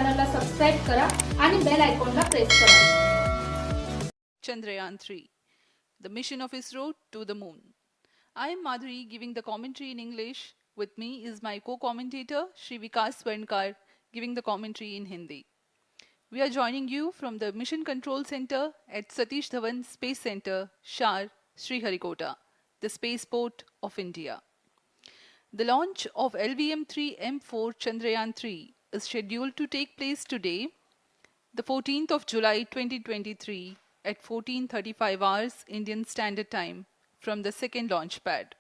चॅनलला सबस्क्राइब करा आणि बेल आयकॉनला प्रेस करा. Chandrayaan-3, the mission of ISRO to the moon. I am Madhuri giving the commentary in English. With me is my co-commentator Shri Vikas Swarnkar giving the commentary in Hindi. We are joining you from the Mission Control Center at Satish Dhawan Space Center, Shar, Sriharikota, the spaceport of India. The launch of LVM3 M4 Chandrayaan-3 is scheduled to take place today, the 14th of July 2023 at 14:35 hours Indian Standard Time from the second launch pad.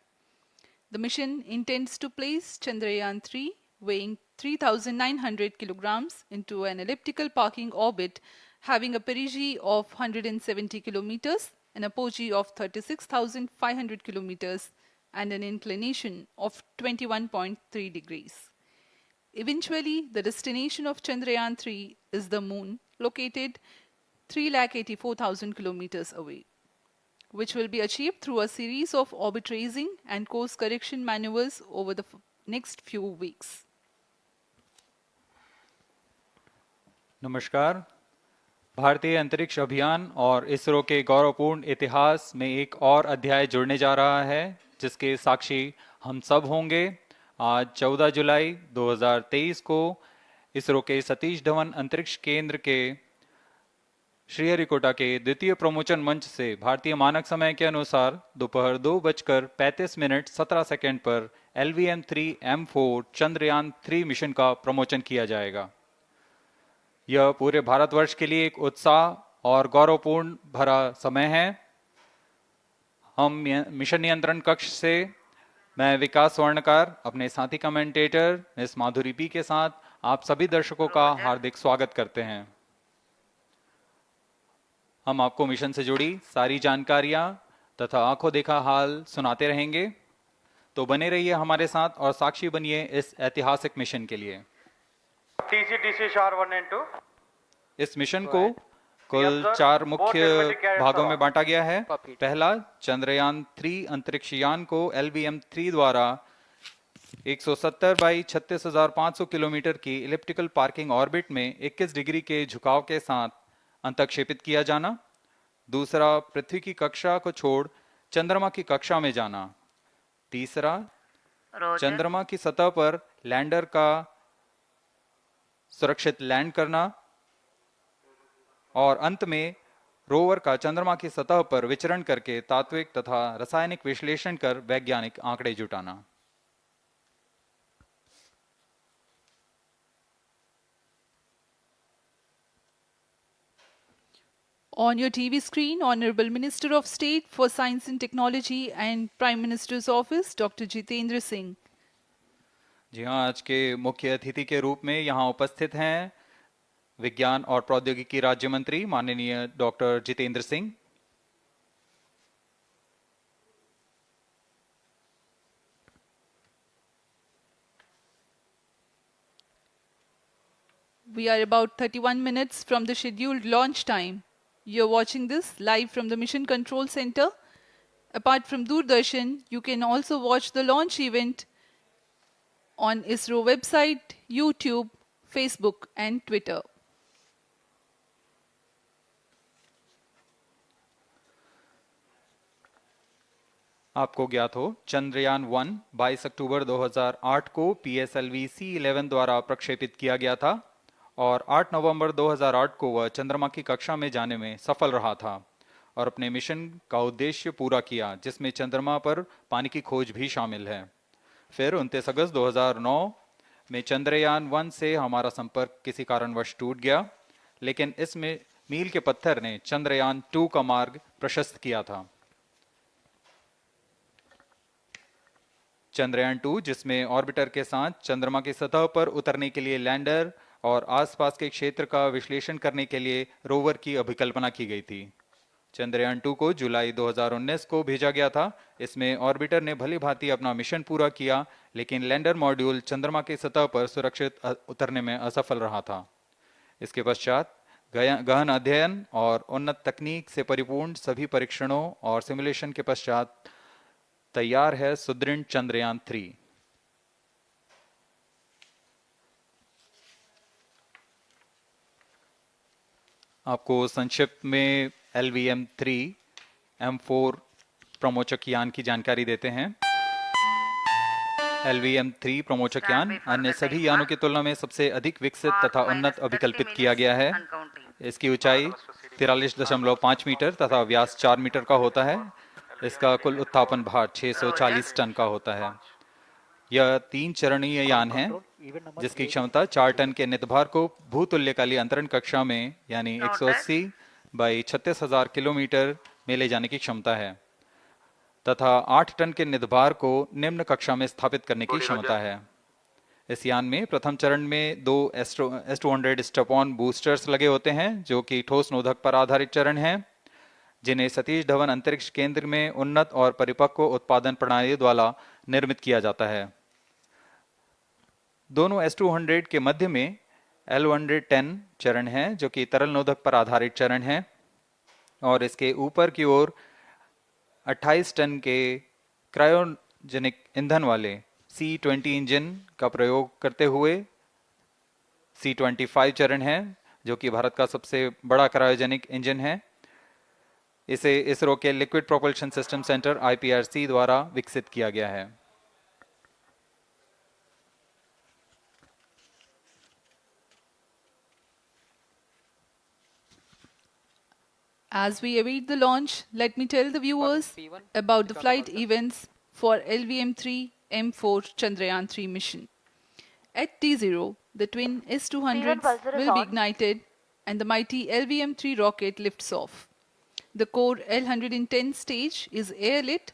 The mission intends to place Chandrayaan-3 weighing 3,900 kilograms into an elliptical parking orbit having a perigee of 170 kilometers, an apogee of 36,500 kilometers and an inclination of 21.3 degrees. Eventually, the destination of Chandrayaan-3 is the moon, located 3,84,000 kilometers away, which will be achieved through a series of orbit raising and course correction maneuvers over the next few weeks. नमस्कार। भारतीय अंतरिक्ष अभियान और इसरो के गौरवपूर्ण इतिहास में एक और अध्याय जुड़ने जा रहा है, जिसके साक्षी हम सब होंगे। आज 14 जुलाई 2023 को इसरो के सतीश धवन अंतरिक्ष केंद्र के श्रीहरिकोटा के द्वितीय प्रमोचन मंच से भारतीय मानक समय के अनुसार दोपहर 2:35:17 पर LVM3 M4 चंद्रयान-3 मिशन का प्रमोचन किया जाएगा। यह पूरे भारतवर्ष के लिए एक उत्साह और गौरवपूर्ण भरा समय है। हम मिशन नियंत्रण कक्ष से मैं विकास स्वर्णकार अपने साथी कमेंटेटर मिस माधुरी पी के साथ आप सभी दर्शकों का हार्दिक स्वागत करते हैं। हम आपको मिशन से जुड़ी सारी जानकारियां तथा आंखों देखा हाल सुनाते रहेंगे, तो बने रहिए हमारे साथ और साक्षी बनिए इस ऐतिहासिक मिशन के लिए। TCDC SHAR 1 and 2। इस मिशन को कुल 4 मुख्य भागों में बांटा गया है। पहला, चंद्रयान-3 अंतरिक्ष यान को LVM3 द्वारा 170 बाई 36,500 किलोमीटर की इलिप्टिकल पार्किंग ऑर्बिट में 21 डिग्री के झुकाव के साथ अंतक्षेपित किया जाना। दूसरा, पृथ्वी की कक्षा को छोड़ चंद्रमा की कक्षा में जाना। तीसरा, चंद्रमा की सतह पर लैंडर का सुरक्षित लैंड करना। और अंत में रोवर का चंद्रमा की सतह पर विचरण करके तात्विक तथा रासायनिक विश्लेषण कर वैज्ञानिक आंकड़े जुटाना। On your TV screen, Honorable Minister of State for Science and Technology and Prime Minister's Office, Dr. Jitendra Singh. जी हाँ, आज के मुख्य अतिथि के रूप में यहाँ उपस्थित हैं विज्ञान और प्रौद्योगिकी राज्य मंत्री माननीय doctor Jitendra Singh. We are about 31 minutes from the scheduled launch time. You're watching this live from the Mission Control Center. Apart from Doordarshan, you can also watch the launch event on ISRO website, YouTube, Facebook and Twitter. आपको ज्ञात हो, चंद्रयान-1 22 अक्टूबर 2008 को PSLV C11 द्वारा प्रक्षेपित किया गया था और 8 नवंबर 2008 को वह चंद्रमा की कक्षा में जाने में सफल रहा था और अपने मिशन का उद्देश्य पूरा किया, जिसमें चंद्रमा पर पानी की खोज भी शामिल है। फिर 29 अगस्त 2009 में चंद्रयान-1 से हमारा संपर्क किसी कारणवश टूट गया, लेकिन इसमें मील के पत्थर ने चंद्रयान-2 का मार्ग प्रशस्त किया था। चंद्रयान-2, जिसमें ऑर्बिटर के साथ चंद्रमा की सतह पर उतरने के लिए लैंडर और आसपास के क्षेत्र का विश्लेषण करने के लिए रोवर की अभिकल्पना की गई थी। चंद्रयान-2 को जुलाई 2019 को भेजा गया था। इसमें ऑर्बिटर ने भली भांति अपना मिशन पूरा किया, लेकिन लैंडर मॉड्यूल चंद्रमा की सतह पर सुरक्षित उतरने में असफल रहा था। इसके पश्चात गहन अध्ययन और उन्नत तकनीक से परिपूर्ण सभी परीक्षणों और सिमुलेशन के पश्चात तैयार है सुदृढ़ चंद्रयान-3। आपको संक्षिप्त में LVM3 M4 प्रमोचक यान की जानकारी देते हैं। LVM3 प्रमोचक यान अन्य सभी यानों की तुलना में सबसे अधिक विकसित तथा उन्नत अभिकल्पित किया गया है। इसकी ऊंचाई 43.5 मीटर तथा व्यास 4 मीटर का होता है। इसका कुल उत्थापन भार 640 टन का होता है। यह 3 चरणीय यान है जिसकी क्षमता 4 टन के नितभार को भूतुल्यकालीय अंतरण कक्षा में यानी 180 बाई 36,000 किलोमीटर में ले जाने की क्षमता है तथा 8 टन के नितभार को निम्न कक्षा में स्थापित करने की क्षमता है। इस यान में प्रथम चरण में 2 S200 स्टेप-ऑन बूस्टर्स लगे होते हैं जो कि ठोस नोदक पर आधारित चरण हैं, जिन्हें सतीश धवन अंतरिक्ष केंद्र में उन्नत और परिपक्व उत्पादन प्रणाली द्वारा निर्मित किया जाता है। दोनों S200 के मध्य में L110 चरण है जो कि तरल नोदक पर आधारित चरण है और इसके ऊपर की ओर 28 टन के क्रायोजेनिक ईंधन वाले C20 इंजन का प्रयोग करते हुए C25 चरण है जो कि भारत का सबसे बड़ा क्रायोजेनिक इंजन है। इसे इसरो के liquid propulsion system centre IPRC द्वारा विकसित किया गया है। As we await the launch, let me tell the viewers about the flight events for LVM3 M4 Chandrayaan-3 mission. At T0, the twin S200s will be ignited and the mighty LVM3 rocket lifts off. The core L110 stage is airlit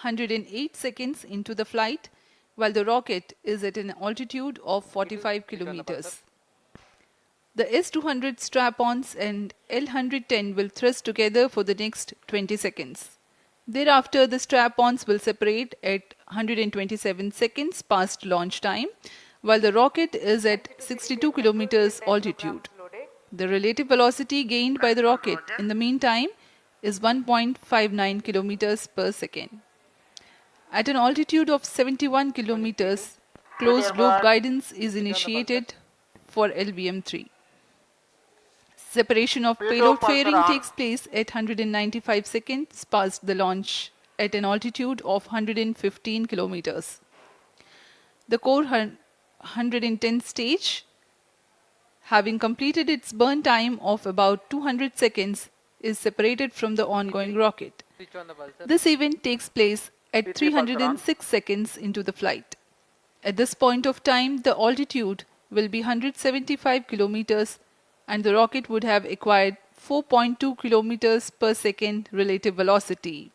108 seconds into the flight, while the rocket is at an altitude of 45 kilometers. The S200 strap-ons and L110 will thrust together for the next 20 seconds. Thereafter, the strap-ons will separate at 127 seconds past launch time, while the rocket is at 62 kilometers altitude. The relative velocity gained by the rocket in the meantime is 1.59 kilometers per second. At an altitude of 71 kilometers, closed-loop guidance is initiated for LVM3. Separation of payload fairing takes place at 195 seconds past the launch at an altitude of 115 kilometers. The core 110 stage, having completed its burn time of about 200 seconds, is separated from the ongoing rocket. This event takes place at 306 seconds into the flight. At this point of time, the altitude will be 175 kilometers and the rocket would have acquired 4.2 kilometers per second relative velocity.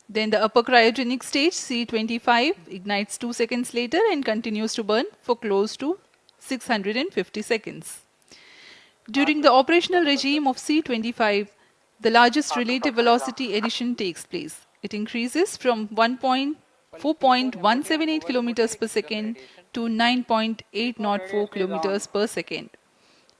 Then the upper cryogenic stage C25 ignites 2 seconds later and continues to burn for close to 650 seconds. During the operational regime of C25, the largest relative velocity addition takes place. It increases from 4.178 kilometers per second to 9.804 kilometers per second.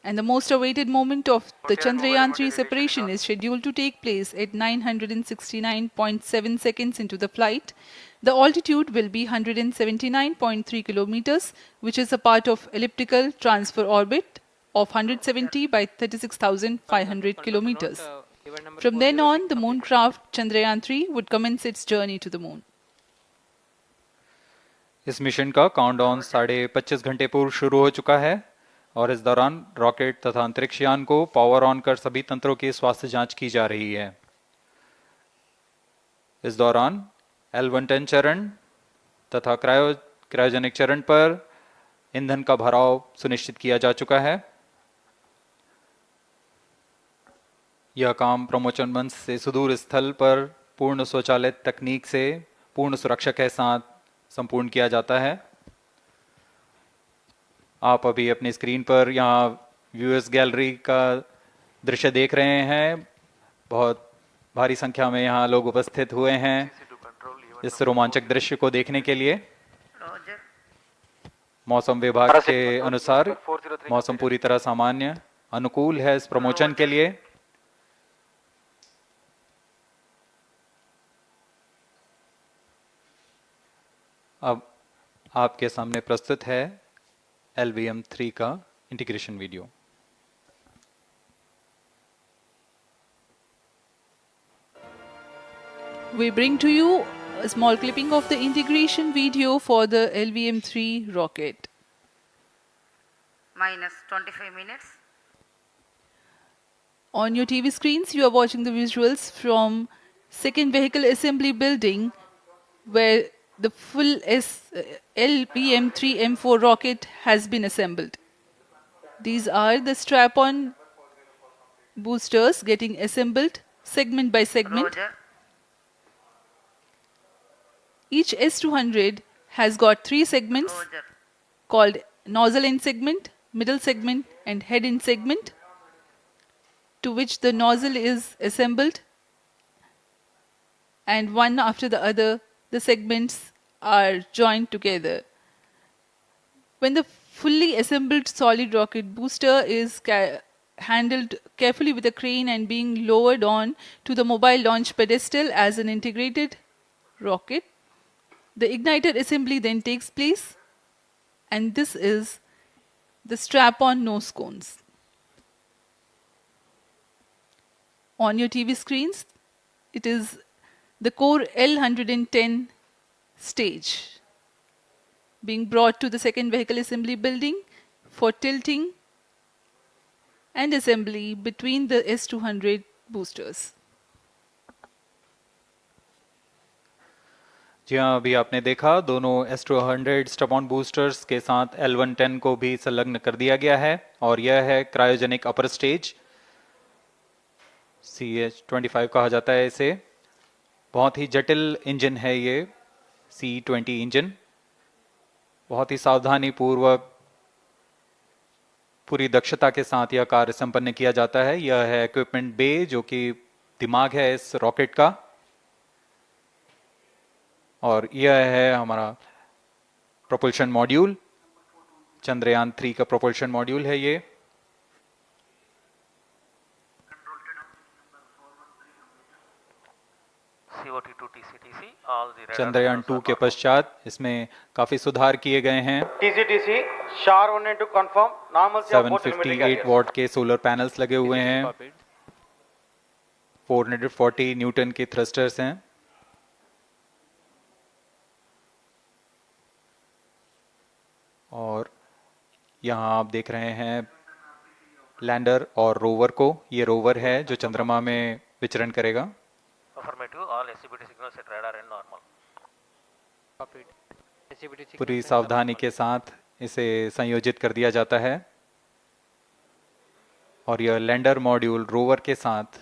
And the most awaited moment of the Chandrayaan-3 separation is scheduled to take place at 969.7 seconds into the flight. The altitude will be 179.3 kilometers, which is a part of elliptical transfer orbit of 170 by 36,500 kilometers. From then on, the moon craft Chandrayaan-3 would commence its journey to the moon. इस mission का countdown 25.5 घंटे पूर्व शुरू हो चुका है और इस दौरान रॉकेट तथा अंतरिक्ष यान को पावर ऑन कर सभी तंत्रों की स्वास्थ्य जांच की जा रही है। इस दौरान L110 चरण तथा क्रायोजेनिक चरण पर ईंधन का भराव सुनिश्चित किया जा चुका है। यह काम प्रमोचन मंच से सुदूर स्थल पर पूर्ण स्वचालित तकनीक से पूर्ण सुरक्षा के साथ संपूर्ण किया जाता है। आप अभी अपनी स्क्रीन पर यहाँ व्यूअर्स गैलरी का दृश्य देख रहे हैं। बहुत भारी संख्या में यहाँ लोग उपस्थित हुए हैं इस रोमांचक दृश्य को देखने के लिए। मौसम विभाग के अनुसार मौसम पूरी तरह सामान्य अनुकूल है इस प्रमोशन के लिए। अब आपके सामने प्रस्तुत है LVM3 का integration video. we bring to you a small clipping of the integration video for the LVM3 rocket. Minus 25 minutes. On your TV screens, you are watching the visuals from second vehicle assembly building where the full LVM3 M4 rocket has been assembled. These are the strap-on boosters getting assembled segment by segment. Roger. Each S200 has got 3 segments Roger. called nozzle end segment, middle segment and head end segment, to which the nozzle is assembled, and one after the other the segments are joined together. When the fully assembled solid rocket booster is handled carefully with a crane and being lowered on to the mobile launch pedestal as an integrated rocket, the igniter assembly then takes place, and this is the strap-on nose cones. On your TV screens, it is the core L110 stage being brought to the second vehicle assembly building for tilting and assembly between the S200 boosters. जी हाँ, अभी आपने देखा दोनों S200 स्टप-ऑन boosters के साथ L110 को भी संलग्न कर दिया गया है और यह है क्रायोजेनिक अपर स्टेज, CH-25 कहा जाता है इसे। बहुत ही जटिल इंजन है ये C-20 इंजन। बहुत ही सावधानी पूर्वक पूरी दक्षता के साथ यह कार्य संपन्न किया जाता है। यह है इक्विपमेंट बे, जो कि दिमाग है इस रॉकेट का, और यह है हमारा प्रोपल्शन मॉड्यूल, चंद्रयान 3 का प्रोपल्शन मॉड्यूल है ये। चंद्रयान 2 के पश्चात इसमें काफी सुधार किए गए हैं। TCTC SHAR 1 to confirm normalcy of both 758 what के सोलर पैनल्स लगे हुए हैं, 440 न्यूटन के थ्रस्टर्स हैं। और यहाँ आप देख रहे हैं लैंडर और रोवर को। ये रोवर है जो चंद्रमा में विचरण करेगा। पूरी सावधानी के साथ इसे संयोजित कर दिया जाता है और यह लैंडर मॉड्यूल रोवर के साथ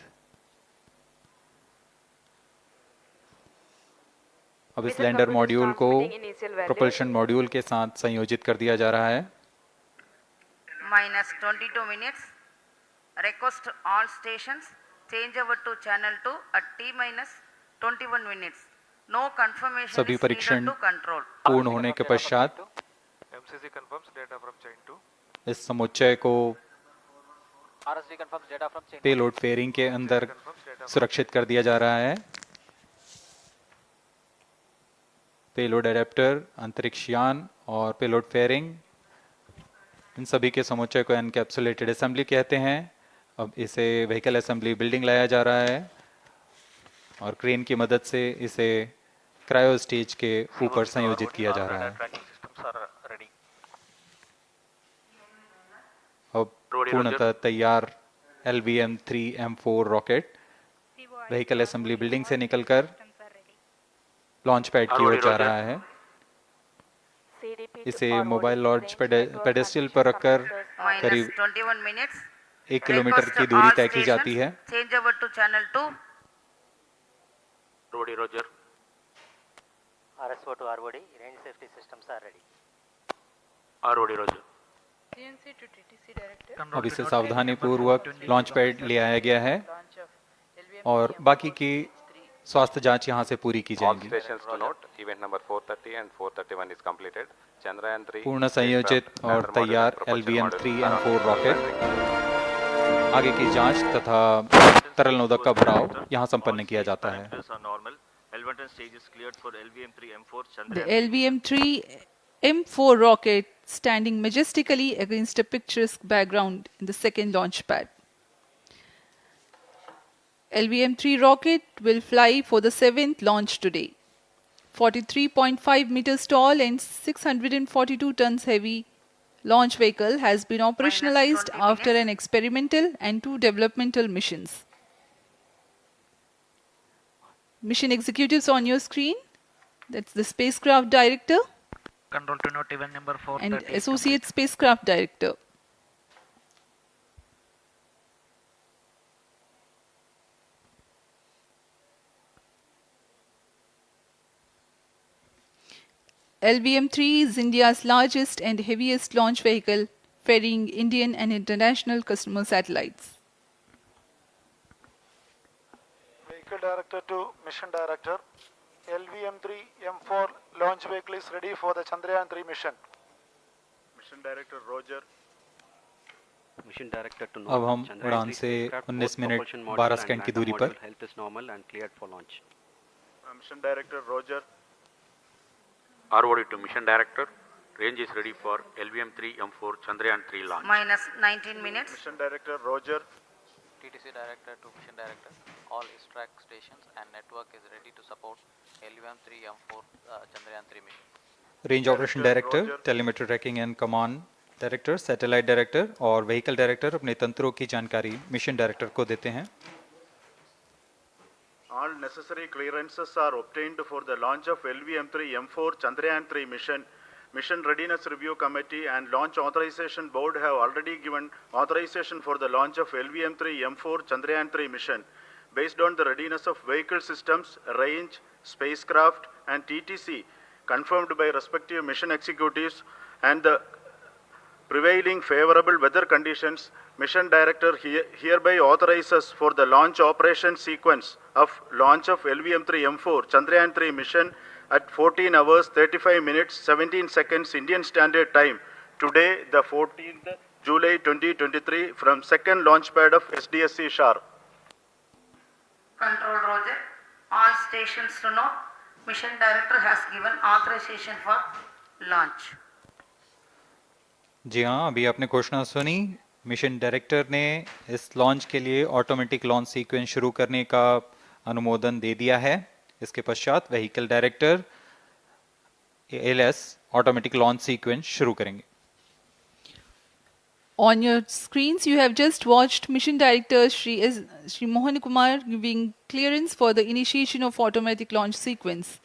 अब इस लैंडर मॉड्यूल को प्रोपल्शन मॉड्यूल के साथ संयोजित कर दिया जा रहा है। Minus 22 minutes. Request all stations change over to channel 2 at T-minus 21 minutes. No confirmation सभी is परीक्षण needed to control. पूर्ण होने के पश्चात MCC confirms data from chain 2. इस समुच्चय को पेलोड फेयरिंग के अंदर सुरक्षित कर दिया जा रहा है। पेलोड एडेप्टर, अंतरिक्ष यान और पेलोड फेयरिंग, इन सभी के समुच्चय को एनकैप्सुलेटेड असेंबली कहते हैं। अब इसे व्हीकल असेंबली बिल्डिंग लाया जा रहा है और क्रेन की मदद से इसे क्रायो स्टेज के ऊपर संयोजित किया जा रहा है। अब पूर्णतः तैयार LVM3 M4 rocket vehicle assembly building से निकलकर लॉन्च पैड की ओर जा रहा है। इसे मोबाइल लॉन्च पेडेस्टल पर रखकर करीब 21 minutes. 1 किलोमीटर की दूरी तय की जाती है। Change over to channel 2. Rody, Roger. RSO to ROD, range safety systems are ready. Rody, Roger. अब इसे सावधानी पूर्वक लॉन्च पैड ले आया गया है और बाकी की स्वास्थ्य जांच यहां से पूरी की All जाएंगी। stations to note, event number 430 and 431 is completed. Chandrayaan 3 पूर्ण संयोजित और तैयार LVM3 M4 रॉकेट आगे की जांच तथा तरल नोदक का भराव यहां संपन्न किया जाता है। The LVM3 M4 rocket standing majestically against a picturesque background in the second launch pad. LVM3 rocket will fly for the 7th launch today. 43.5 meters tall and 642 tons heavy launch vehicle has been operationalized 20 after minutes. an experimental and 2 developmental missions. Mission executives on your screen. That's the spacecraft director Control to note event number 430 and is associate complete. spacecraft director. LVM3 is India's largest and heaviest launch vehicle, ferrying Indian and international customer satellites. Vehicle Director to Mission Director. LVM3 M4 launch vehicle is ready for the Chandrayaan-3 mission. Mission Director Roger. Mission Director to अब हम Chandrayaan उड़ान 3 से spacecraft, 19 both minute propulsion module 12 and second की lander दूरी पर module health is normal and cleared for launch. Mission Director Roger. ROD to Mission Director. Range is ready for LVM3 M4 Chandrayaan-3 launch. minus 19 minutes. Mission Director Roger. TTC Director to Mission Director. All track stations and network is ready to support LVM3 M4 Chandrayaan-3 mission. Range operation director, telemetry tracking and command director, satellite director और vehicle director अपने तंत्रों की जानकारी mission director को देते हैं. All necessary clearances are obtained for the launch of LVM3 M4 Chandrayaan-3 mission. Mission Readiness Review Committee and Launch Authorization Board have already given authorization for the launch of LVM3 M4 Chandrayaan-3 mission. Based on the readiness of vehicle systems, range, spacecraft and TTC confirmed by respective mission executives and the prevailing favorable weather conditions, Mission Director hereby authorizes for the launch operation sequence of launch of LVM3 M4 Chandrayaan-3 mission at 14 hours 35 minutes 17 seconds Indian Standard Time today, the 14th July 2023 from second launch pad of SDSC Shar. Control Roger. All stations to know. Mission Director has given authorization for launch. जी हाँ, अभी आपने घोषणा सुनी. Mission director ने इस launch के लिए automatic launch sequence शुरू करने का अनुमोदन दे दिया है. इसके पश्चात vehicle director LS automatic launch sequence शुरू करेंगे. On your screens, you have just watched Mission Director Shri Mohan Kumar giving clearance for the initiation of automatic launch sequence.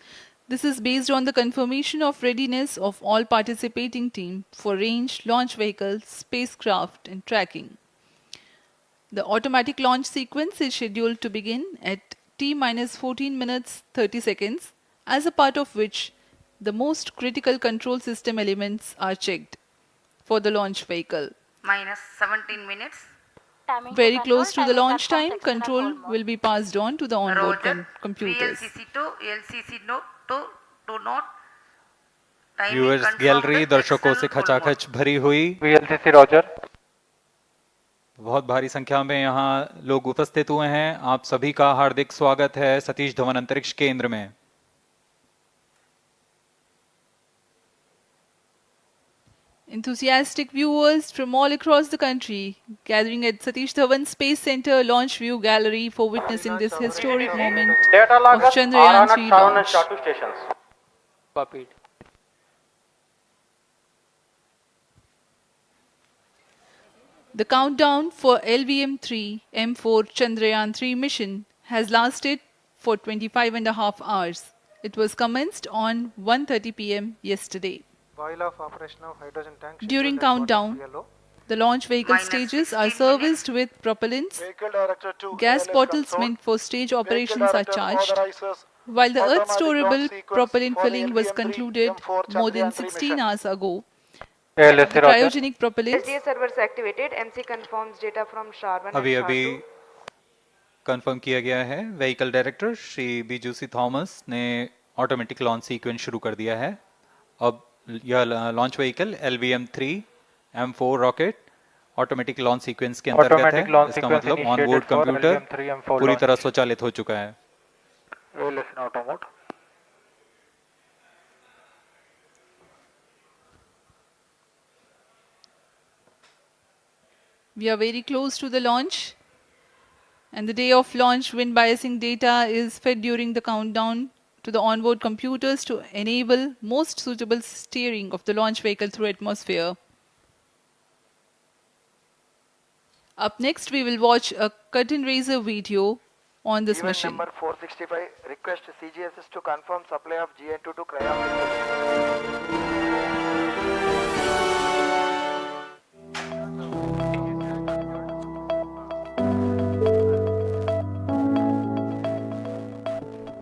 This is based on the confirmation of readiness of all participating team for range, launch vehicles, spacecraft and tracking. The automatic launch sequence is scheduled to begin at T-14 minutes 30 seconds, as a part of which the most critical control system elements are checked for the launch vehicle. Minus 17 minutes. Very close to the launch time, control will be passed on to the onboard Roger. computers. VLCC to LCC to note. Timing viewers confirmed gallery with दर्शकों से external full खचाखच भरी हुई. VLCC Roger. बहुत भारी संख्या में यहाँ लोग उपस्थित हुए हैं. आप सभी का हार्दिक स्वागत है सतीश धवन अंतरिक्ष केंद्र में. Enthusiastic viewers from all across the country gathering at Satish Dhawan Space Center Launch View Gallery for witnessing this historic moment Data of loggers are Chandrayaan on 3 at Sharon and launch. Shatu stations. Copied. The countdown for LVM3 M4 Chandrayaan 3 mission has lasted for 25.5 hours. It was commenced on 1:30 p.m. yesterday. While of operation of hydrogen tank. During countdown, the launch vehicle Minus stages 16 are minutes. serviced with propellants. Vehicle Director to Gas LS bottles console. meant for stage Vehicle operations are Director charged, authorizes while the Earth automatic launch storable sequence propellant for the filling was LVM3 concluded M4 more than Chandrayaan 3 16 mission. hours ago. LSC The Roger. cryogenic propellants SDA servers activated. MC confirms data from SHAR-1 अभी and अभी SHAR-2. Confirm किया गया है. Vehicle director Shri बीजूसी Thomas ने automatic launch sequence शुरू कर दिया है. अब यह launch vehicle LVM3 M4 rocket automatic launch sequence के अंतर्गत है. Automatic launch इसका sequence मतलब initiated onboard for computer LVM3 M4 पूरी launch. तरह स्वचालित हो चुका है. LS in auto mode. We are very close to the launch. And the day of launch, wind biasing data is fed during the countdown to the onboard computers to enable most suitable steering of the launch vehicle through atmosphere. Up next, we will watch a curtain raiser video on this Event mission. number 465, request CGSS to confirm supply of GN2 to cryogenic.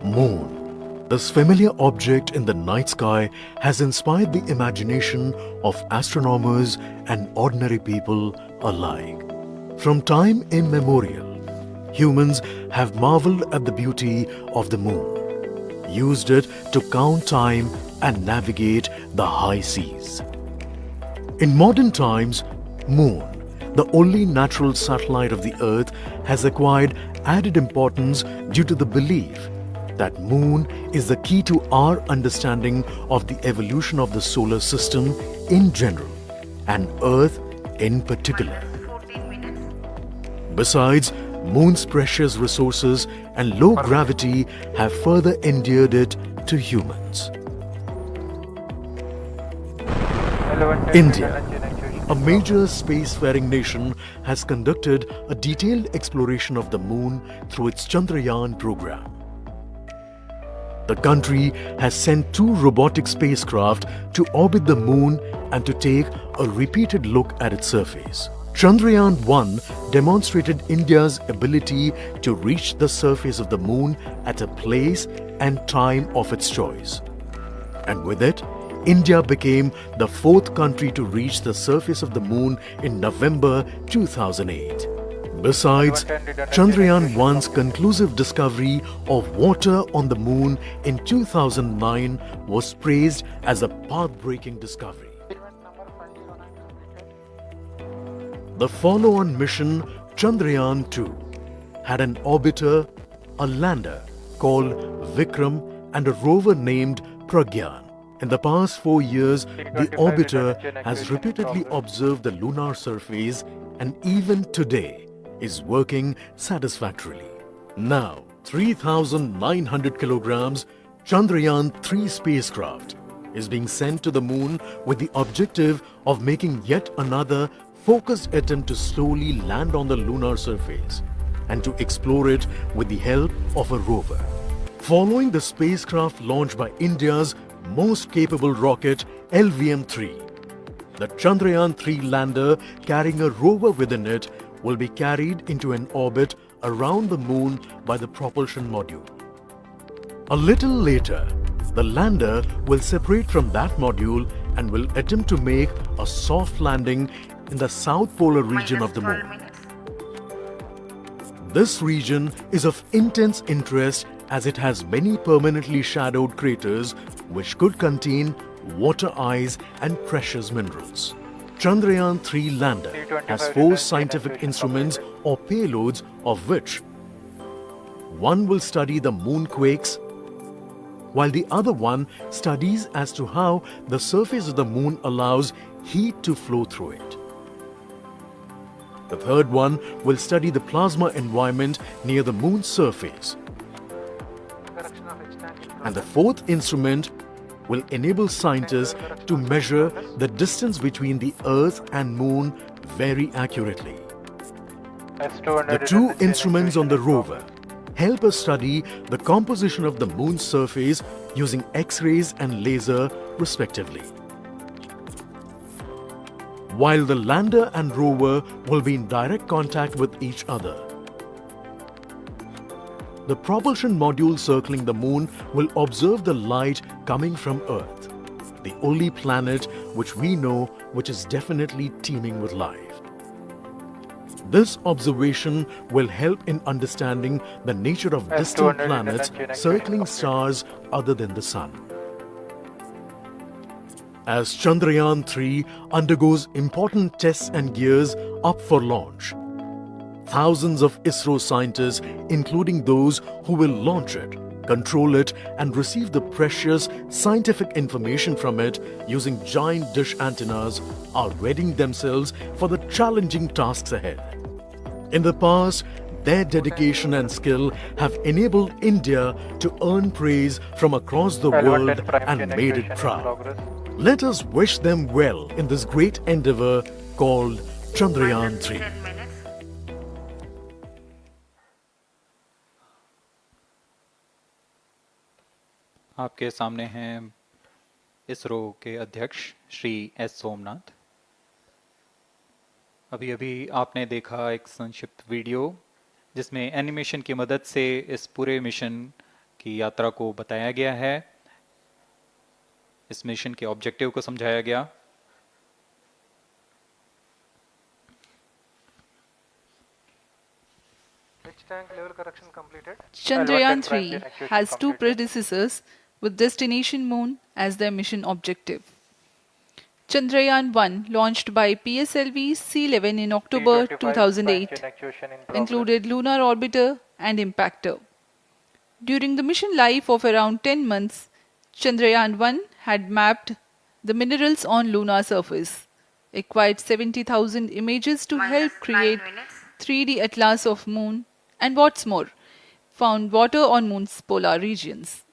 Moon. This familiar object in the night sky has inspired the imagination of astronomers and ordinary people alike. From time immemorial, humans have marveled at the beauty of the moon, used it to count time and navigate the high seas. In modern times, Moon, the only natural satellite of the Earth, has acquired added importance due to the belief that Moon is the key to our understanding of the evolution of the solar system in general and Earth in particular. Besides, Moon's precious resources and low gravity have further endeared it to humans. India, a major spacefaring nation, has conducted a detailed exploration of the Moon through its Chandrayaan program. The country has sent 2 robotic spacecraft to orbit the Moon and to take a repeated look at its surface. Chandrayaan-1 demonstrated India's ability to reach the surface of the Moon at a place and time of its choice. And with it, India became the 4th country to reach the surface of the Moon in November 2008. Besides, Chandrayaan-1's conclusive discovery of water on the Moon in 2009 was praised as a path-breaking discovery. The follow-on mission, Chandrayaan-2, had an orbiter, a lander called Vikram, and a rover named Pragyan. In the past 4 years, the orbiter has repeatedly observed the lunar surface and even today is working satisfactorily. Now, 3,900 kilograms Chandrayaan-3 spacecraft is being sent to the Moon with the objective of making yet another focused attempt to slowly land on the lunar surface and to explore it with the help of a rover. Following the spacecraft launched by India's most capable rocket, LVM3, the Chandrayaan-3 lander carrying a rover within it will be carried into an orbit around the Moon by the propulsion module. A little later, the lander will separate from that module and will attempt to make a soft landing in the south polar region of the Moon. This region is of intense interest as it has many permanently shadowed craters which could contain water ice and precious minerals. Chandrayaan-3 lander has 4 scientific instruments or payloads, of which one will study the moonquakes, while the other one studies as to how the surface of the Moon allows heat to flow through it. The third one will study the plasma environment near the Moon's surface. And the 4th instrument will enable scientists to measure the distance between the Earth and Moon very accurately. The 2 instruments on the rover help us study the composition of the Moon's surface using X-rays and laser respectively. While the lander and rover will be in direct contact with each other. The propulsion module circling the Moon will observe the light coming from Earth, the only planet which we know which is definitely teeming with life. This observation will help in understanding the nature of distant planets circling stars other than the Sun. As Chandrayaan-3 undergoes important tests and gears up for launch, thousands of ISRO scientists, including those who will launch it, control it and receive the precious scientific information from it using giant dish antennas, are readying themselves for the challenging tasks ahead. In the past, their dedication and skill have enabled India to earn praise from across the world and made it proud. Let us wish them well in this great endeavor called Chandrayaan-3. आपके सामने हैं इसरो के अध्यक्ष Shri S Somnath. अभी अभी आपने देखा एक संक्षिप्त वीडियो जिसमें एनिमेशन की मदद से इस पूरे मिशन की यात्रा को बताया गया है, इस मिशन के ऑब्जेक्टिव को समझाया गया। Tank level correction completed. Chandrayaan-3 has two predecessors with destination Moon as their mission objective. Chandrayaan-1, launched by PSLV C-11 in October 2008, included lunar orbiter and impactor. During the mission life of around 10 months, Chandrayaan-1 had mapped the minerals on lunar surface, acquired 70,000 images to help create 3D atlas of Moon, and what's more, found water on Moon's polar regions.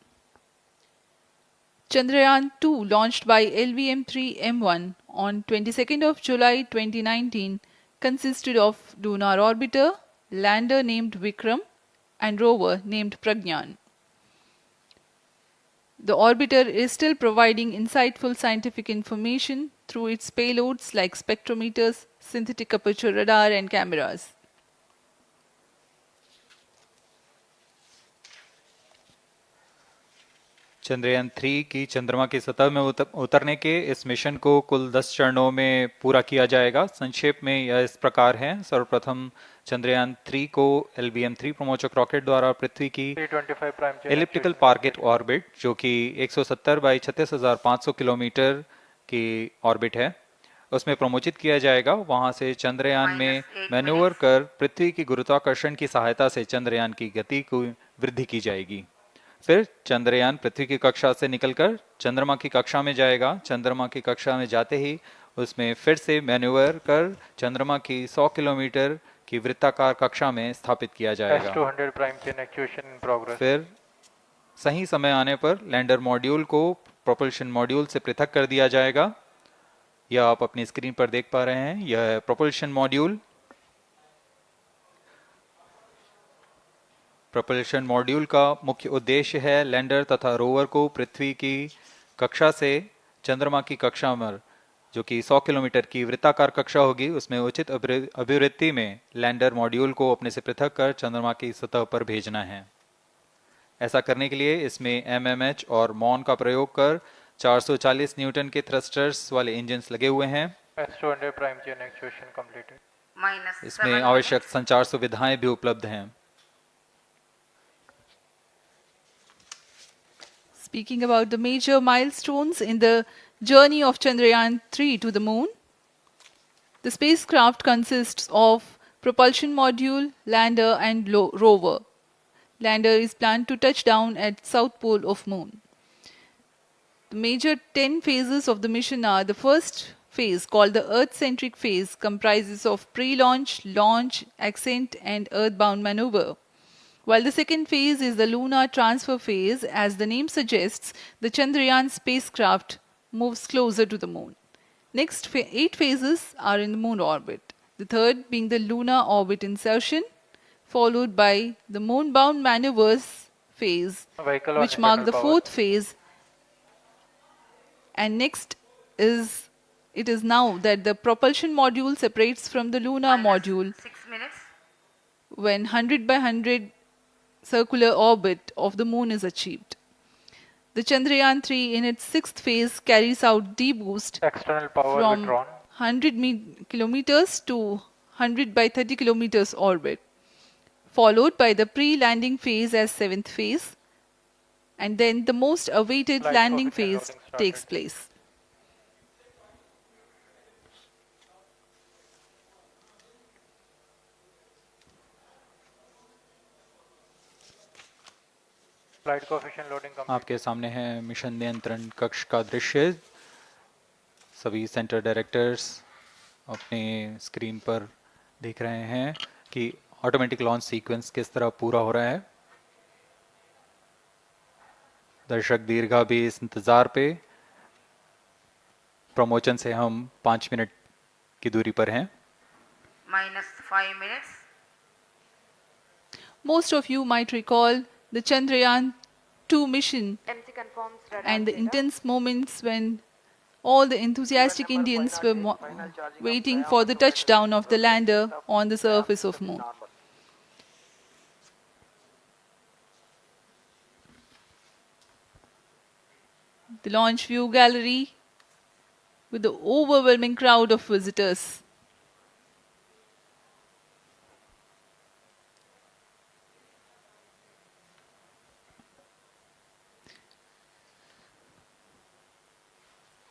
Chandrayaan-2, launched by LVM3 M1 on 22nd of July 2019, consisted of lunar orbiter, lander named Vikram, and rover named Pragyan. The orbiter is still providing insightful scientific information through its payloads like spectrometers, synthetic aperture radar, and cameras. Chandrayaan 3 की चंद्रमा की सतह में उतरने के इस mission को कुल 10 चरणों में पूरा किया जाएगा। संक्षेप में यह इस प्रकार है। सर्वप्रथम चंद्रयान 3 को LVM3 प्रमोचक रॉकेट द्वारा पृथ्वी की एलिप्टिकल टारगेट ऑर्बिट, जो कि 170 बाई 36,500 किलोमीटर की ऑर्बिट है, उसमें प्रमोचित किया जाएगा। वहां से चंद्रयान में मैन्यूवर कर पृथ्वी की गुरुत्वाकर्षण की सहायता से चंद्रयान की गति को वृद्धि की जाएगी। फिर चंद्रयान पृथ्वी की कक्षा से निकलकर चंद्रमा की कक्षा में जाएगा। चंद्रमा की कक्षा में जाते ही उसमें फिर से मैन्यूवर कर चंद्रमा की 100 किलोमीटर की वृत्ताकार कक्षा में स्थापित किया जाएगा। फिर सही समय आने पर लैंडर मॉड्यूल को प्रोपल्शन मॉड्यूल से पृथक कर दिया जाएगा। यह आप अपनी स्क्रीन पर देख पा रहे हैं, यह है प्रोपल्शन मॉड्यूल। प्रोपल्शन मॉड्यूल का मुख्य उद्देश्य है लैंडर तथा रोवर को पृथ्वी की कक्षा से चंद्रमा की कक्षा में, जो कि 100 किलोमीटर की वृत्ताकार कक्षा होगी, उसमें उचित अभिवृत्ति में लैंडर मॉड्यूल को अपने से पृथक कर चंद्रमा की सतह पर भेजना है। ऐसा करने के लिए इसमें MMH और मॉन का प्रयोग कर 440 न्यूटन के थ्रस्टर्स वाले इंजन्स लगे हुए हैं। इसमें आवश्यक संचार सुविधाएं भी उपलब्ध हैं। Speaking about the major milestones in the journey of Chandrayaan-3 to the Moon, the spacecraft consists of propulsion module, lander, and rover. Lander is planned to touch down at south pole of Moon. The major 10 phases of the mission are: the first phase, called the Earth-centric phase, comprises of pre-launch, launch, ascent, and earthbound maneuver. While the second phase is the lunar transfer phase, as the name suggests, the Chandrayaan spacecraft moves closer to the Moon. Next 8 phases are in the Moon orbit, the third being the lunar orbit insertion, followed by the moon-bound maneuvers phase, which mark the fourth phase. And next it is now that the propulsion module separates from the lunar module when 100 by 100 circular orbit of the Moon is achieved. The Chandrayaan-3 in its 6th phase carries out D-boost from 100 kilometers to 100 by 30 kilometers orbit, followed by the pre-landing phase as 7th phase, and then the most awaited landing phase takes place. आपके सामने है mission नियंत्रण कक्ष का दृश्य। सभी centre directors अपने screen पर देख रहे हैं कि ऑटोमेटिक लॉन्च सीक्वेंस किस तरह पूरा हो रहा है। दर्शक दीर्घा भी इस इंतजार पे। प्रमोशन से हम 5 मिनट की दूरी पर हैं। -5 minutes. Most of you might recall the Chandrayaan 2 mission MC confirms radar and the data. intense moments when all the enthusiastic Indians were waiting for the touchdown of the lander on the surface of Moon. The launch view gallery with the overwhelming crowd of visitors.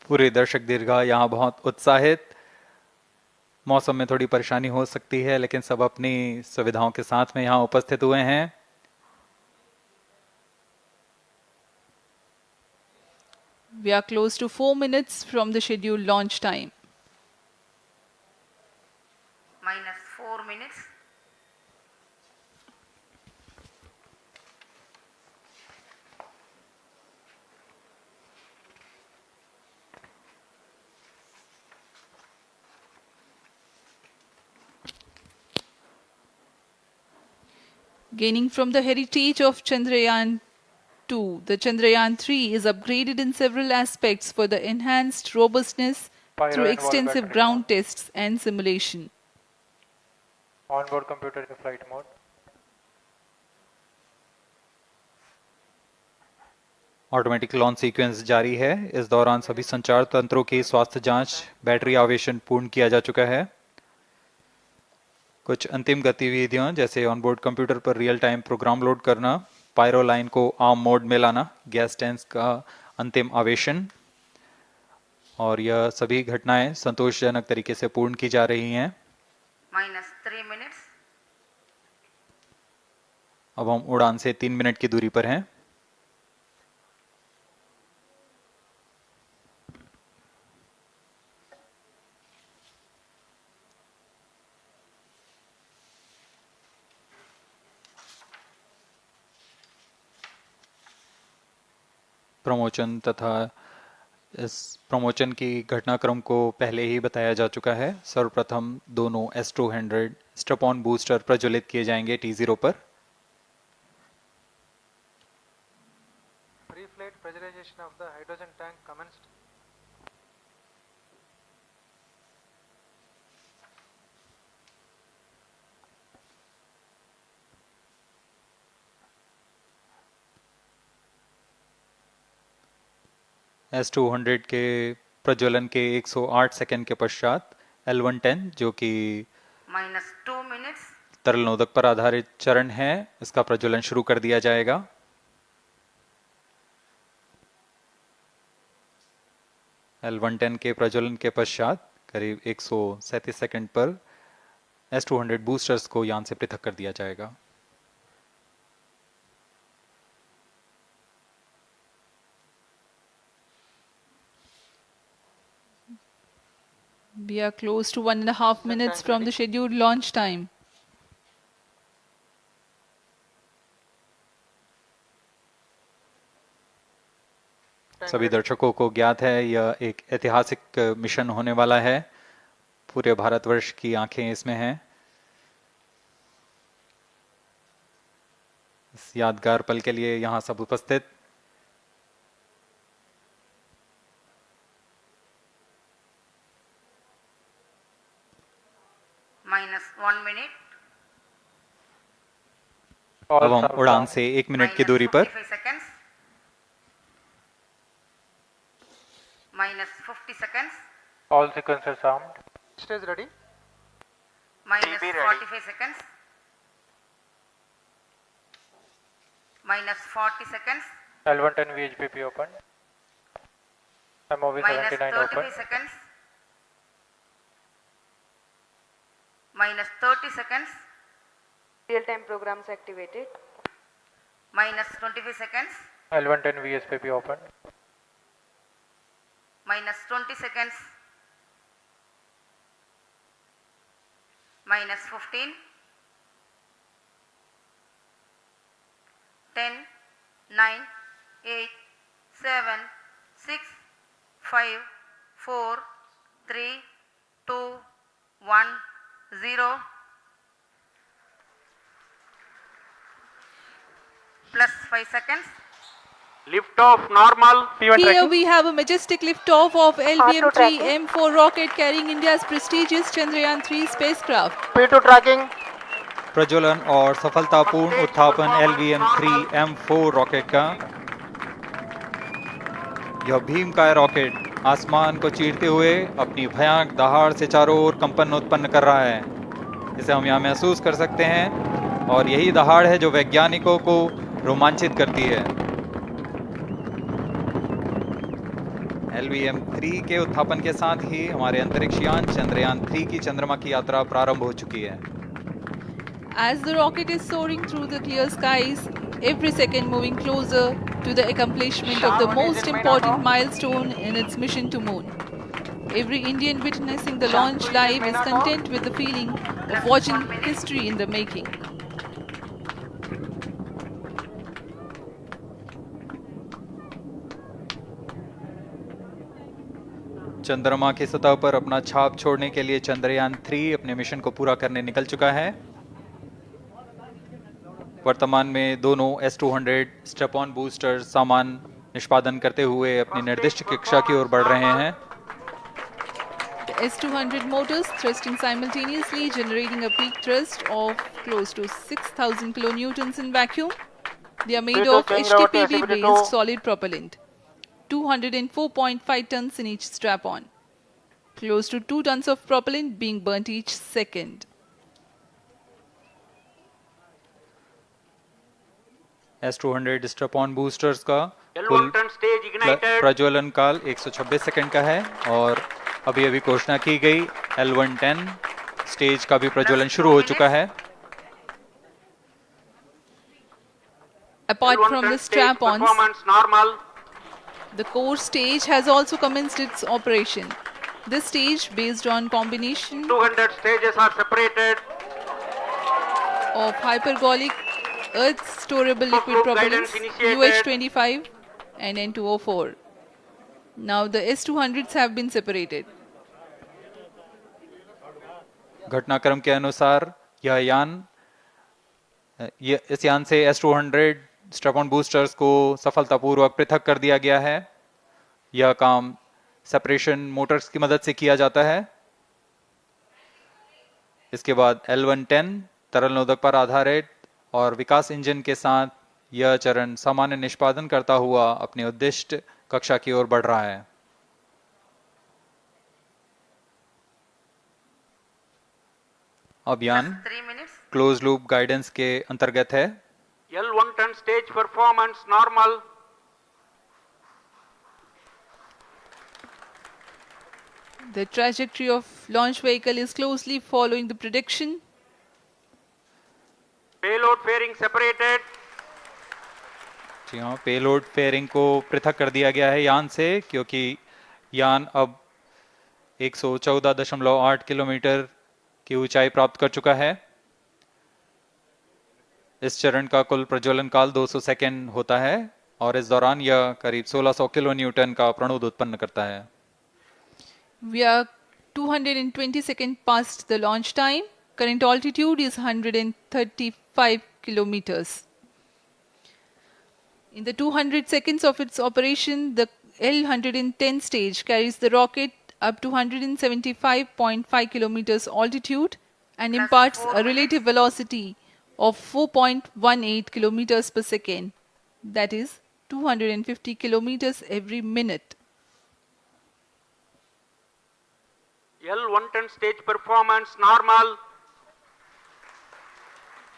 पूरे दर्शक दीर्घा यहाँ बहुत उत्साहित। मौसम में थोड़ी परेशानी हो सकती है, लेकिन सब अपनी सुविधाओं के साथ में यहाँ उपस्थित हुए हैं। We are close to 4 minutes from the scheduled launch time. -4 minutes. Gaining from the heritage of Chandrayaan 2, the Chandrayaan 3 is upgraded in several aspects for the enhanced robustness through extensive ground tests and simulation. Onboard computer in flight mode. Automatic launch sequence जारी है। इस दौरान सभी संचार तंत्रों की स्वास्थ्य जांच, बैटरी आवेशन पूर्ण किया जा चुका है। कुछ अंतिम गतिविधियां जैसे ऑनबोर्ड कंप्यूटर पर रियल टाइम प्रोग्राम लोड करना, पायरो लाइन को आर्म मोड में लाना, गैस टैंक्स का अंतिम आवेशन, और यह सभी घटनाएं संतोषजनक तरीके से पूर्ण की जा रही हैं। -3 minutes. अब हम उड़ान से 3 मिनट की दूरी पर हैं। प्रमोशन तथा इस प्रमोशन की घटनाक्रम को पहले ही बताया जा चुका है। सर्वप्रथम दोनों S200 स्ट्रैप-ऑन बूस्टर प्रज्वलित किए जाएंगे T0 पर। Pre-flight pressurization of the hydrogen tank commenced. S200 के प्रज्वलन के 108 सेकंड के पश्चात L110 जो कि -2 minutes. तरल नोदक पर आधारित चरण है, इसका प्रज्वलन शुरू कर दिया जाएगा। L110 के प्रज्वलन के पश्चात करीब 137 सेकंड पर S200 बूस्टर्स को यान से पृथक कर दिया जाएगा। We are close to 1.5 minutes from the scheduled launch time. सभी दर्शकों को ज्ञात है यह एक ऐतिहासिक मिशन होने वाला है। पूरे भारतवर्ष की आंखें इसमें हैं। इस यादगार पल के लिए यहाँ सब उपस्थित। -1 minute. अब हम उड़ान से 1 मिनट की दूरी पर -45 seconds. -50 seconds. All sequences armed. Stage ready. -45 seconds. -40 seconds. L110 VHPP open. MOV 79 -35 open. seconds. -30 seconds. Real-time programs activated. -25 seconds. L110 VSPP open. -20 seconds. -15. 10, 9, 8, 7, 6, 5, 4, 3, 2, 1, 0. Plus 5 seconds. Lift off normal. Here we have a majestic liftoff of LVM3 M4 rocket carrying India's prestigious Chandrayaan-3 spacecraft. P2 tracking. प्रज्वलन और सफलतापूर्ण उत्थापन LVM3 M4 rocket का। यह भीमकाय rocket आसमान को चीरते हुए अपनी भयानक दहाड़ से चारों ओर कंपन उत्पन्न कर रहा है। इसे हम यहाँ महसूस कर सकते हैं और यही दहाड़ है जो वैज्ञानिकों को रोमांचित करती है। LVM3 के उत्थापन के साथ ही हमारे अंतरिक्ष यान चंद्रयान-3 की चंद्रमा की यात्रा प्रारंभ हो चुकी है। As the rocket is soaring through the clear skies, every second moving closer to the accomplishment of the most important milestone in its mission to moon. Every Indian witnessing the launch live is content with the feeling of watching history in the making. चंद्रमा की सतह पर अपना छाप छोड़ने के लिए चंद्रयान-3 अपने मिशन को पूरा करने निकल चुका है। वर्तमान में दोनों S200 स्टेप-ऑन बूस्टर सामान निष्पादन करते हुए अपनी निर्दिष्ट कक्षा की ओर बढ़ रहे हैं। The S200 motors thrusting simultaneously, generating a peak thrust of close to 6,000 kilonewtons in vacuum. They are made of HTPB-based solid propellant. 204.5 tons in each strap-on. Close to 2 tons of propellant being burnt each second. S200 step-on boosters का कुल प्रज्वलन काल 126 second का है और अभी अभी घोषणा की गई L110 स्टेज का भी प्रज्वलन शुरू हो चुका है। Apart from the strap-ons, the core stage has also commenced its operation. This stage, based on combination 200 stages are separated of hypergolic earth storable liquid propellants UH-25 and N2O4. Now the S200s have been separated. घटनाक्रम के अनुसार इस यान से S200 step-on boosters को सफलतापूर्वक पृथक कर दिया गया है। यह काम सेपरेशन मोटर्स की मदद से किया जाता है। इसके बाद L110 तरल नोदक पर आधारित और विकास इंजन के साथ यह चरण सामान्य निष्पादन करता हुआ अपनी उद्दिष्ट कक्षा की ओर बढ़ रहा है। अभियान क्लोज लूप गाइडेंस के अंतर्गत है। L110 stage performance normal. The trajectory of launch vehicle is closely following the prediction. Payload fairing separated. जी हाँ, पेलोड फेयरिंग को पृथक कर दिया गया है यान से, क्योंकि यान अब 114.8 किलोमीटर की ऊंचाई प्राप्त कर चुका है। इस चरण का कुल प्रज्वलन काल 200 सेकेंड होता है और इस दौरान यह करीब 1600 किलो न्यूटन का प्रणुद उत्पन्न करता है। We are 220 seconds past the launch time. Current altitude is 135 kilometers. In the 200 seconds of its operation, the L110 stage carries the rocket up to 175.5 kilometers altitude and imparts a relative velocity of 4.18 kilometers per second, that is 250 kilometers every minute. L110 stage performance normal.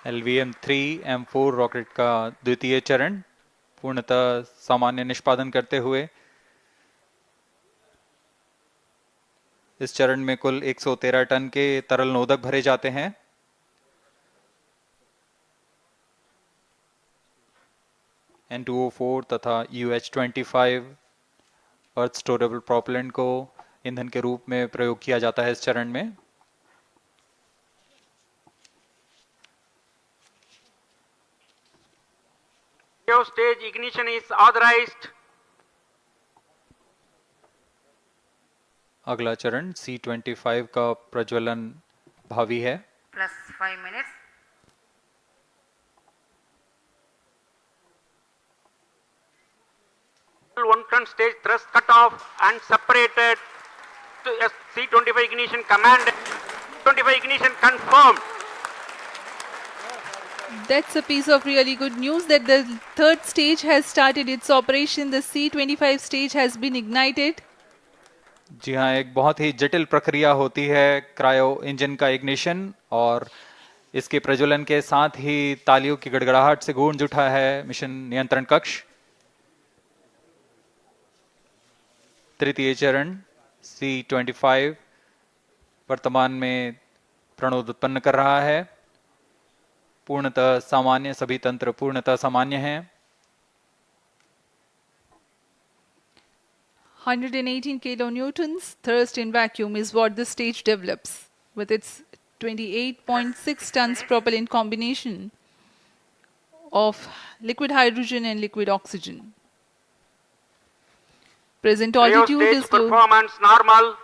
LVM3 M4 rocket का द्वितीय चरण पूर्णतः सामान्य निष्पादन करते हुए इस चरण में कुल 113 टन के तरल नोदक भरे जाते हैं। N2O4 तथा UH-25 अर्थ स्टोरेबल प्रोपेलेंट को ईंधन के रूप में प्रयोग किया जाता है इस चरण में। Stage ignition is authorized. अगला चरण C25 का प्रज्वलन भावी है। Plus 5 minutes. One ton stage thrust cut off and separated to C25 ignition command. 25 ignition confirmed. That's a piece of really good news that the third stage has started its operation. The C25 stage has been ignited. जी हाँ, एक बहुत ही जटिल प्रक्रिया होती है cryo engine का ignition, और इसके प्रज्वलन के साथ ही तालियों की गड़गड़ाहट से गूंज उठा है मिशन नियंत्रण कक्ष। तृतीय चरण C25 वर्तमान में प्रणोद उत्पन्न कर रहा है। पूर्णतः सामान्य, सभी तंत्र पूर्णतः सामान्य हैं। 118 kilonewtons thrust in vacuum is what the stage develops with its 28.6 tons propellant combination of liquid hydrogen and liquid oxygen. Present altitude Stage is low. performance normal.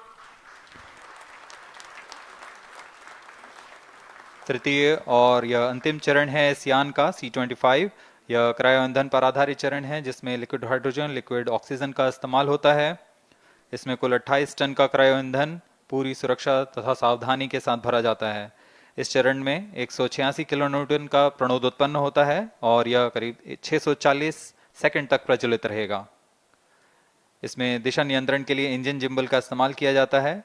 तृतीय और यह अंतिम चरण है इस यान का C25। यह क्रायो ईंधन पर आधारित चरण है जिसमें लिक्विड हाइड्रोजन, लिक्विड ऑक्सीजन का इस्तेमाल होता है। इसमें कुल 28 टन का क्रायो ईंधन पूरी सुरक्षा तथा सावधानी के साथ भरा जाता है। इस चरण में 186 किलोन्यूटन का प्रणोद उत्पन्न होता है और यह करीब 640 सेकंड तक प्रज्वलित रहेगा। इसमें दिशा नियंत्रण के लिए इंजन जिम्बल का इस्तेमाल किया जाता है।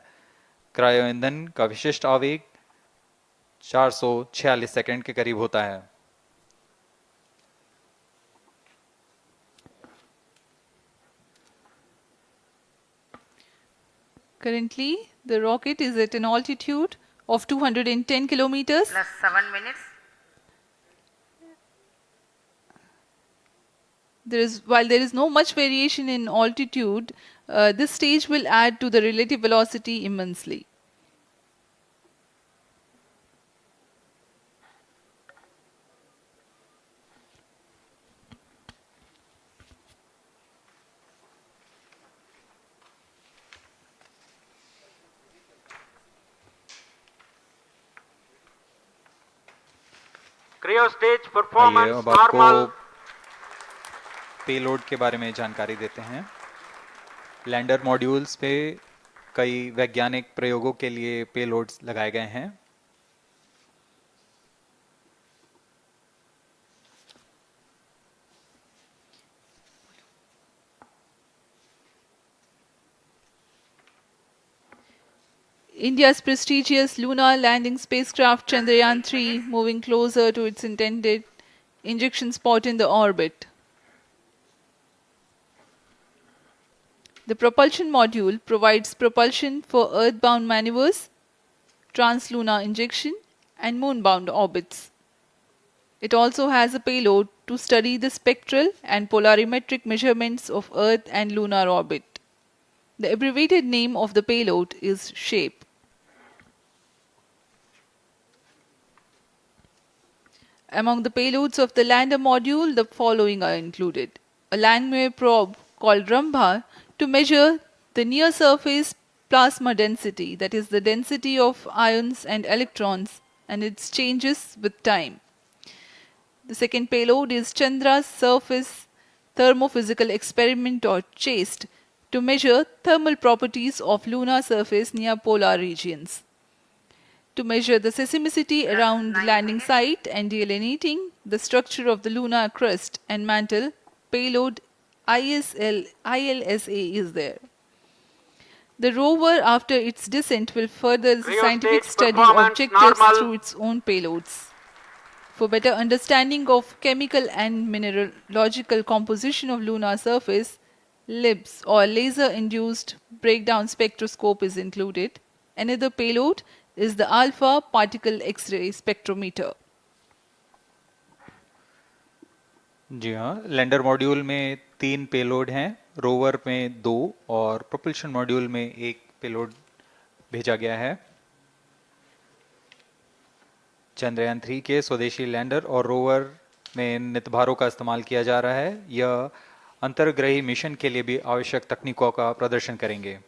क्रायो ईंधन का विशिष्ट आवेग 446 सेकंड के करीब होता है। Currently, the rocket is at an altitude of 210 kilometers. Plus 7 minutes. While there is no much variation in altitude, this stage will add to the relative velocity immensely. Cryo stage आइए performance अब आपको normal. Payload के बारे में जानकारी देते हैं। Lander modules पे कई वैज्ञानिक प्रयोगों के लिए पेलोड्स लगाए गए हैं। India's prestigious lunar landing spacecraft Chandrayaan-3 moving closer to its intended injection spot in the orbit. The propulsion module provides propulsion for earthbound maneuvers, translunar injection, and moonbound orbits. It also has a payload to study the spectral and polarimetric measurements of Earth and lunar orbit. The abbreviated name of the payload is SHAPE. Among the payloads of the lander module, the following are included. A Langmuir probe called Rambha to measure the near-surface plasma density, that is the density of ions and electrons, and its changes with time. The second payload is Chandra's Surface Thermophysical Experiment, or CHASTE, to measure thermal properties of lunar surface near polar regions. To measure the seismicity around the landing site and delineating the structure of the lunar crust and mantle, payload ILSA is there. The rover, after its descent, will further the scientific study objectives through its own payloads. For better understanding of chemical and mineralogical composition of lunar surface, LIBS, or laser-induced breakdown spectroscope, is included. Another payload is the alpha particle X-ray spectrometer. जी हाँ, lander module में 3 payload हैं, rover में 2 और propulsion module में 1 payload भेजा गया है। चंद्रयान 3 के स्वदेशी लैंडर और रोवर में नितभारों का इस्तेमाल किया जा रहा है। यह अंतर्ग्रही मिशन के लिए भी आवश्यक तकनीकों का प्रदर्शन करेंगे।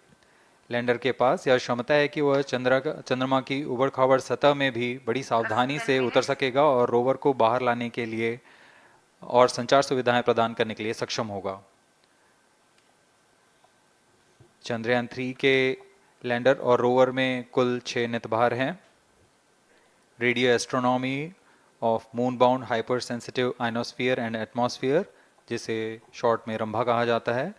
लैंडर के पास यह क्षमता है कि वह चंद्रमा की उबड़-खाबड़ सतह में भी बड़ी सावधानी से उतर सकेगा और रोवर को बाहर लाने के लिए और संचार सुविधाएं प्रदान करने के लिए सक्षम होगा। चंद्रयान 3 के लैंडर और रोवर में कुल 6 नितभार हैं। Radio astronomy of moon bound hyper sensitive ionosphere and atmosphere, जिसे शॉर्ट में रंभा कहा जाता है,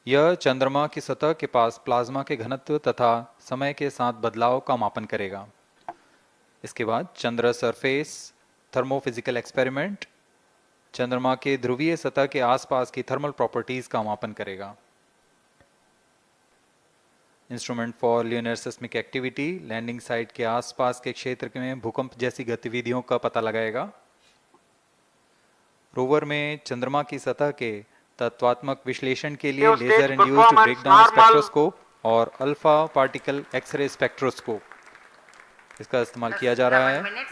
यह चंद्रमा की सतह के पास प्लाज्मा के घनत्व तथा समय के साथ बदलाव का मापन करेगा। इसके बाद चंद्र सरफेस थर्मोफिजिकल एक्सपेरिमेंट चंद्रमा के ध्रुवीय सतह के आसपास की थर्मल प्रॉपर्टीज का मापन करेगा। Instrument for lunar seismic activity landing site के आसपास के क्षेत्र में भूकंप जैसी गतिविधियों का पता लगाएगा। रोवर में चंद्रमा की सतह के तत्वात्मक विश्लेषण के लिए लेजर इंड्यूस्ड ब्रेकडाउन स्पेक्ट्रोस्कोप और अल्फा पार्टिकल एक्सरे स्पेक्ट्रोस्कोप इसका इस्तेमाल किया जा रहा है।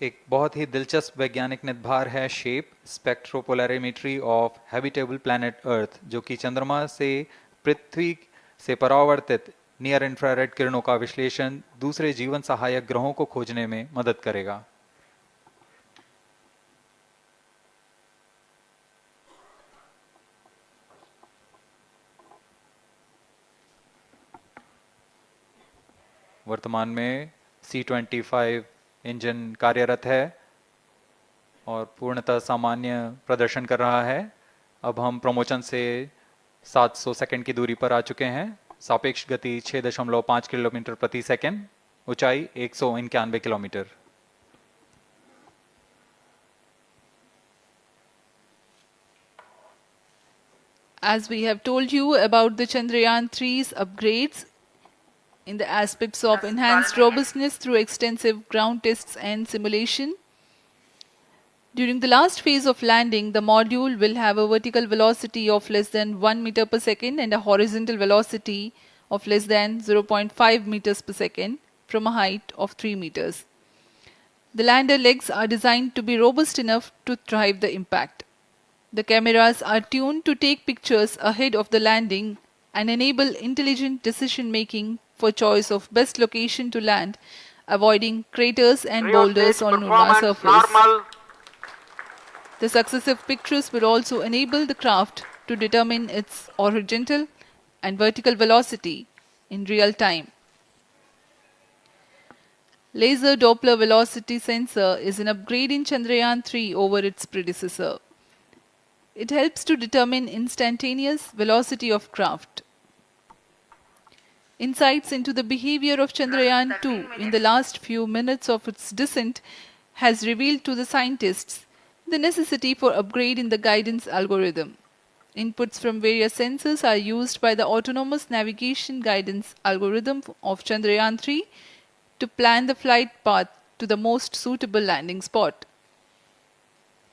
एक बहुत ही दिलचस्प वैज्ञानिक निर्धार है shape स्पेक्ट्रोपोलैरिमेट्री of habitable planet earth, जो कि चंद्रमा से पृथ्वी से परावर्तित नियर इंफ्रारेड किरणों का विश्लेषण दूसरे जीवन सहायक ग्रहों को खोजने में मदद करेगा। वर्तमान में C-25 इंजन कार्यरत है और पूर्णतः सामान्य प्रदर्शन कर रहा है। अब हम प्रमोशन से 700 सेकंड की दूरी पर आ चुके हैं। सापेक्ष गति 6.5 किलोमीटर प्रति सेकंड, ऊंचाई 191 kilometre. As we have told you about the Chandrayaan 3's upgrades in the aspects of enhanced robustness through extensive ground tests and simulation. During the last phase of landing, the module will have a vertical velocity of less than 1 meter per second and a horizontal velocity of less than 0.5 meters per second from a height of 3 meters. The lander legs are designed to be robust enough to thrive the impact. The cameras are tuned to take pictures ahead of the landing and enable intelligent decision making for choice of best location to land, avoiding craters and boulders on lunar surface. The successive pictures will also enable the craft to determine its horizontal and vertical velocity in real time. Laser Doppler velocity sensor is an upgrade in Chandrayaan 3 over its predecessor. It helps to determine instantaneous velocity of craft. Insights into the behavior of Chandrayaan 2 in the last few minutes of its descent has revealed to the scientists the necessity for upgrade in the guidance algorithm. Inputs from various sensors are used by the autonomous navigation guidance algorithm of Chandrayaan 3 to plan the flight path to the most suitable landing spot.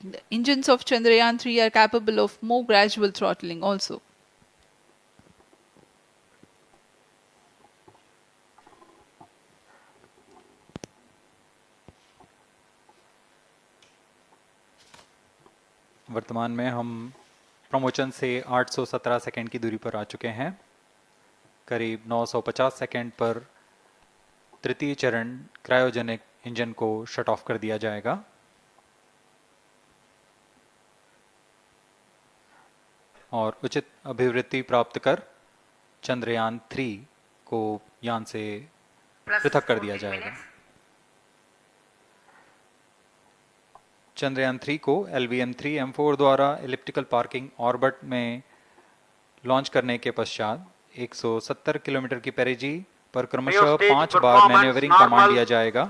The engines of Chandrayaan 3 are capable of more gradual throttling also. वर्तमान में हम promotion से 817 second की दूरी पर आ चुके हैं। करीब 950 सेकंड पर तृतीय चरण क्रायोजेनिक इंजन को शट ऑफ कर दिया जाएगा। और उचित अभिवृद्धि प्राप्त कर चंद्रयान 3 को यान से पृथक कर दिया जाएगा। चंद्रयान 3 को LVM3 M4 द्वारा एलिप्टिकल पार्किंग ऑर्बिट में लॉन्च करने के पश्चात 170 किलोमीटर की पेरिजी पर क्रमशः 5 बार मैन्यूवरिंग कमांड दिया जाएगा।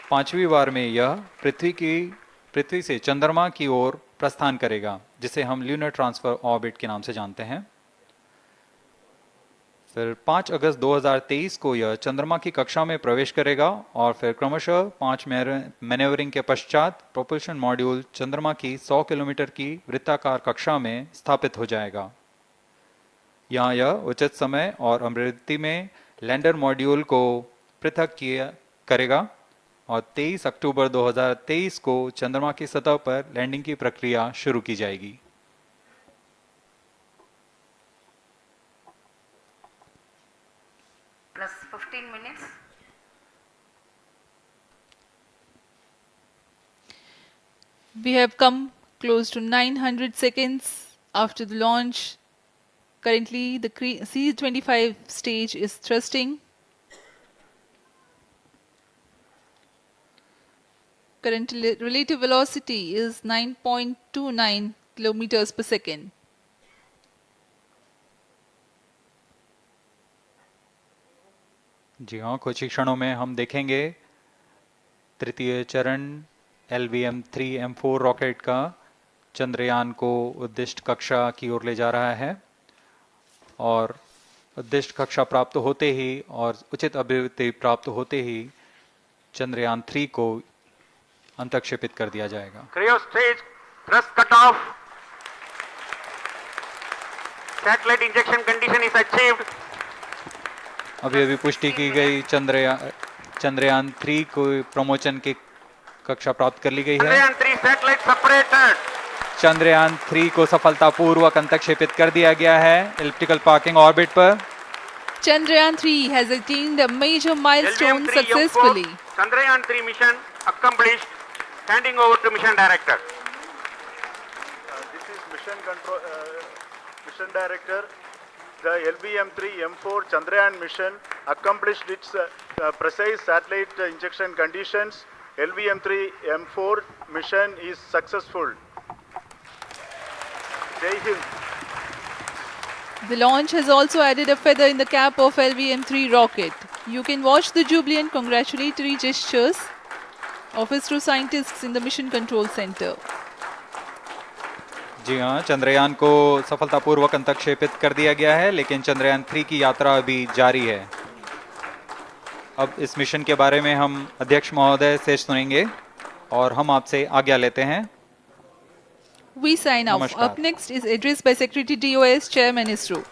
5वीं बार में यह पृथ्वी से चंद्रमा की ओर प्रस्थान करेगा, जिसे हम ल्यूनर ट्रांसफर ऑर्बिट के नाम से जानते हैं। फिर 5 अगस्त 2023 को यह चंद्रमा की कक्षा में प्रवेश करेगा और फिर क्रमशः 5 मैन्यूवरिंग के पश्चात प्रोपल्शन मॉड्यूल चंद्रमा की 100 किलोमीटर की वृत्ताकार कक्षा में स्थापित हो जाएगा। यहाँ यह उचित समय और आवृत्ति में लैंडर मॉड्यूल को पृथक करेगा और 23 अक्टूबर 2023 को चंद्रमा की सतह पर लैंडिंग की प्रक्रिया शुरू की जाएगी। Plus 15 minutes. We have come close to 900 seconds after the launch. Currently, the C-25 stage is thrusting. Current relative velocity is 9.29 kilometers per second. जी हाँ, कुछ ही क्षणों में हम देखेंगे तृतीय चरण LVM3 M4 रॉकेट का चंद्रयान को उद्दिष्ट कक्षा की ओर ले जा रहा है और उद्दिष्ट कक्षा प्राप्त होते ही और उचित अभिवृद्धि प्राप्त होते ही चंद्रयान 3 को अंतक्षेपित कर दिया जाएगा। Cryo stage thrust cutoff. Satellite injection condition is achieved. अभी पुष्टि की गई चंद्रयान 3 को प्रमोशन की कक्षा प्राप्त कर ली गई है। Chandrayaan 3 satellite separated. चंद्रयान 3 को सफलतापूर्वक अंतक्षेपित कर दिया गया है एलिप्टिकल पार्किंग ऑर्बिट पर। Chandrayaan 3 has attained a major milestone LVM3 successfully. M4 Chandrayaan 3 mission accomplished. Handing over to mission director. This is mission director. The LVM3 M4 Chandrayaan mission accomplished its precise satellite injection conditions. LVM3 M4 mission is successful. Jai Hind. The launch has also added a feather in the cap of LVM3 rocket. You can watch the jubilant congratulatory gestures of ISRO scientists in the Mission Control Center. जी हाँ, चंद्रयान को सफलतापूर्वक अंतक्षेपित कर दिया गया है, लेकिन चंद्रयान 3 की यात्रा अभी जारी है। अब इस मिशन के बारे में हम अध्यक्ष महोदय से सुनेंगे और हम आपसे आज्ञा लेते हैं। We sign off. Up next is address by Secretary DOS, Chairman ISRO.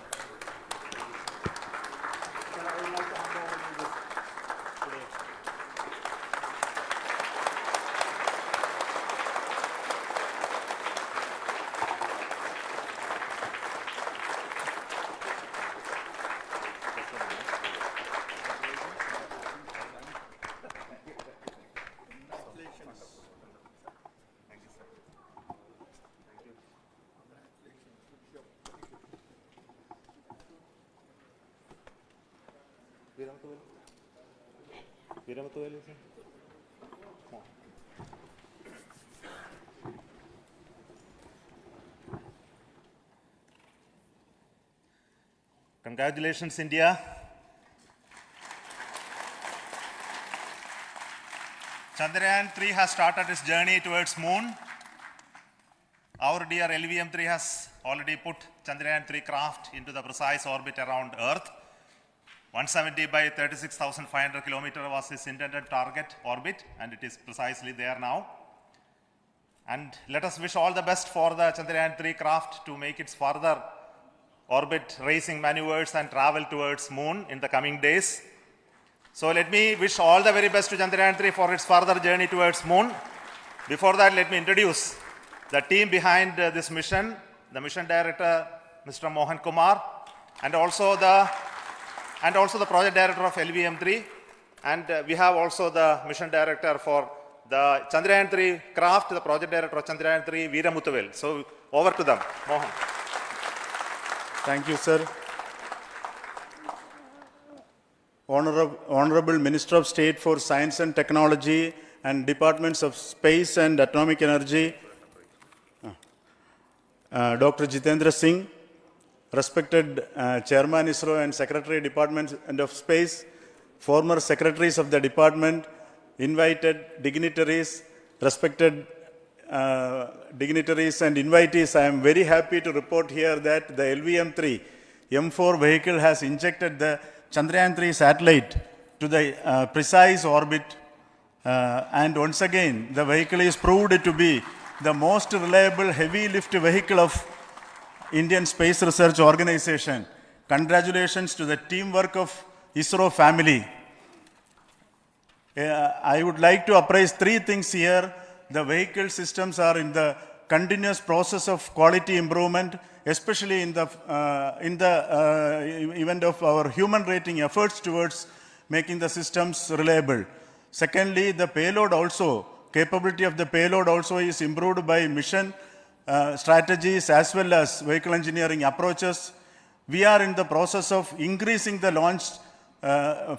Congratulations, India. Chandrayaan 3 has started its journey towards moon. Our dear LVM3 has already put Chandrayaan 3 craft into the precise orbit around Earth. 170 by 36,500 kilometers was its intended target orbit, and it is precisely there now. And let us wish all the best for the Chandrayaan 3 craft to make its further orbit racing maneuvers and travel towards moon in the coming days. So let me wish all the very best to Chandrayaan 3 for its further journey towards moon. Before that, let me introduce the team behind this mission, the mission director, Mr. Mohan Kumar, and also the project director of LVM3, and we have also the mission director for the Chandrayaan 3 craft, the project director of Chandrayaan 3, Veera Muthavel. So over to them, Mohan. Thank you, sir. Honorable Minister of State for Science and Technology and Departments of Space and Atomic Energy, Dr. Jitendra Singh, respected Chairman ISRO and Secretary Department of Space, former secretaries of the department, invited dignitaries, respected dignitaries and invitees, I am very happy to report here that the LVM3 M4 vehicle has injected the Chandrayaan 3 satellite to the precise orbit, and once again the vehicle is proved to be the most reliable heavy lift vehicle of Indian Space Research Organization. Congratulations to the teamwork of ISRO family. I would like to appraise three things here. The vehicle systems are in the continuous process of quality improvement, especially in the event of our human rating efforts towards making the systems reliable. Secondly, the payload also, capability of the payload also is improved by mission strategies as well as vehicle engineering approaches. We are in the process of increasing the launch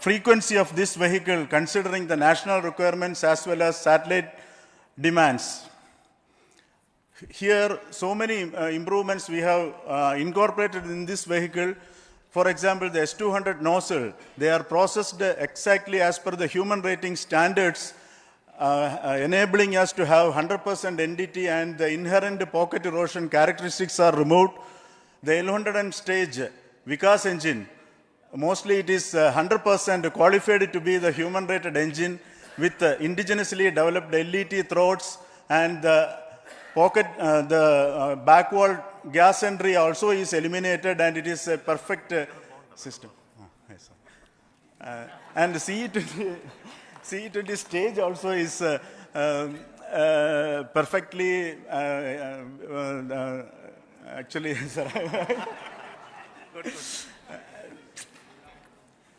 frequency of this vehicle considering the national requirements as well as satellite demands. Here, so many improvements we have incorporated in this vehicle. For example, the S200 nozzle, they are processed exactly as per the human rating standards, enabling us to have 100% NDT, and the inherent pocket erosion characteristics are removed. The L100 stage Vikas engine, mostly it is 100% qualified to be the human rated engine with indigenously developed LET throats, and the pocket, back wall gas entry also is eliminated, and it is a perfect system. Yes, and the CE20 stage also is perfectly, actually, sir. Good.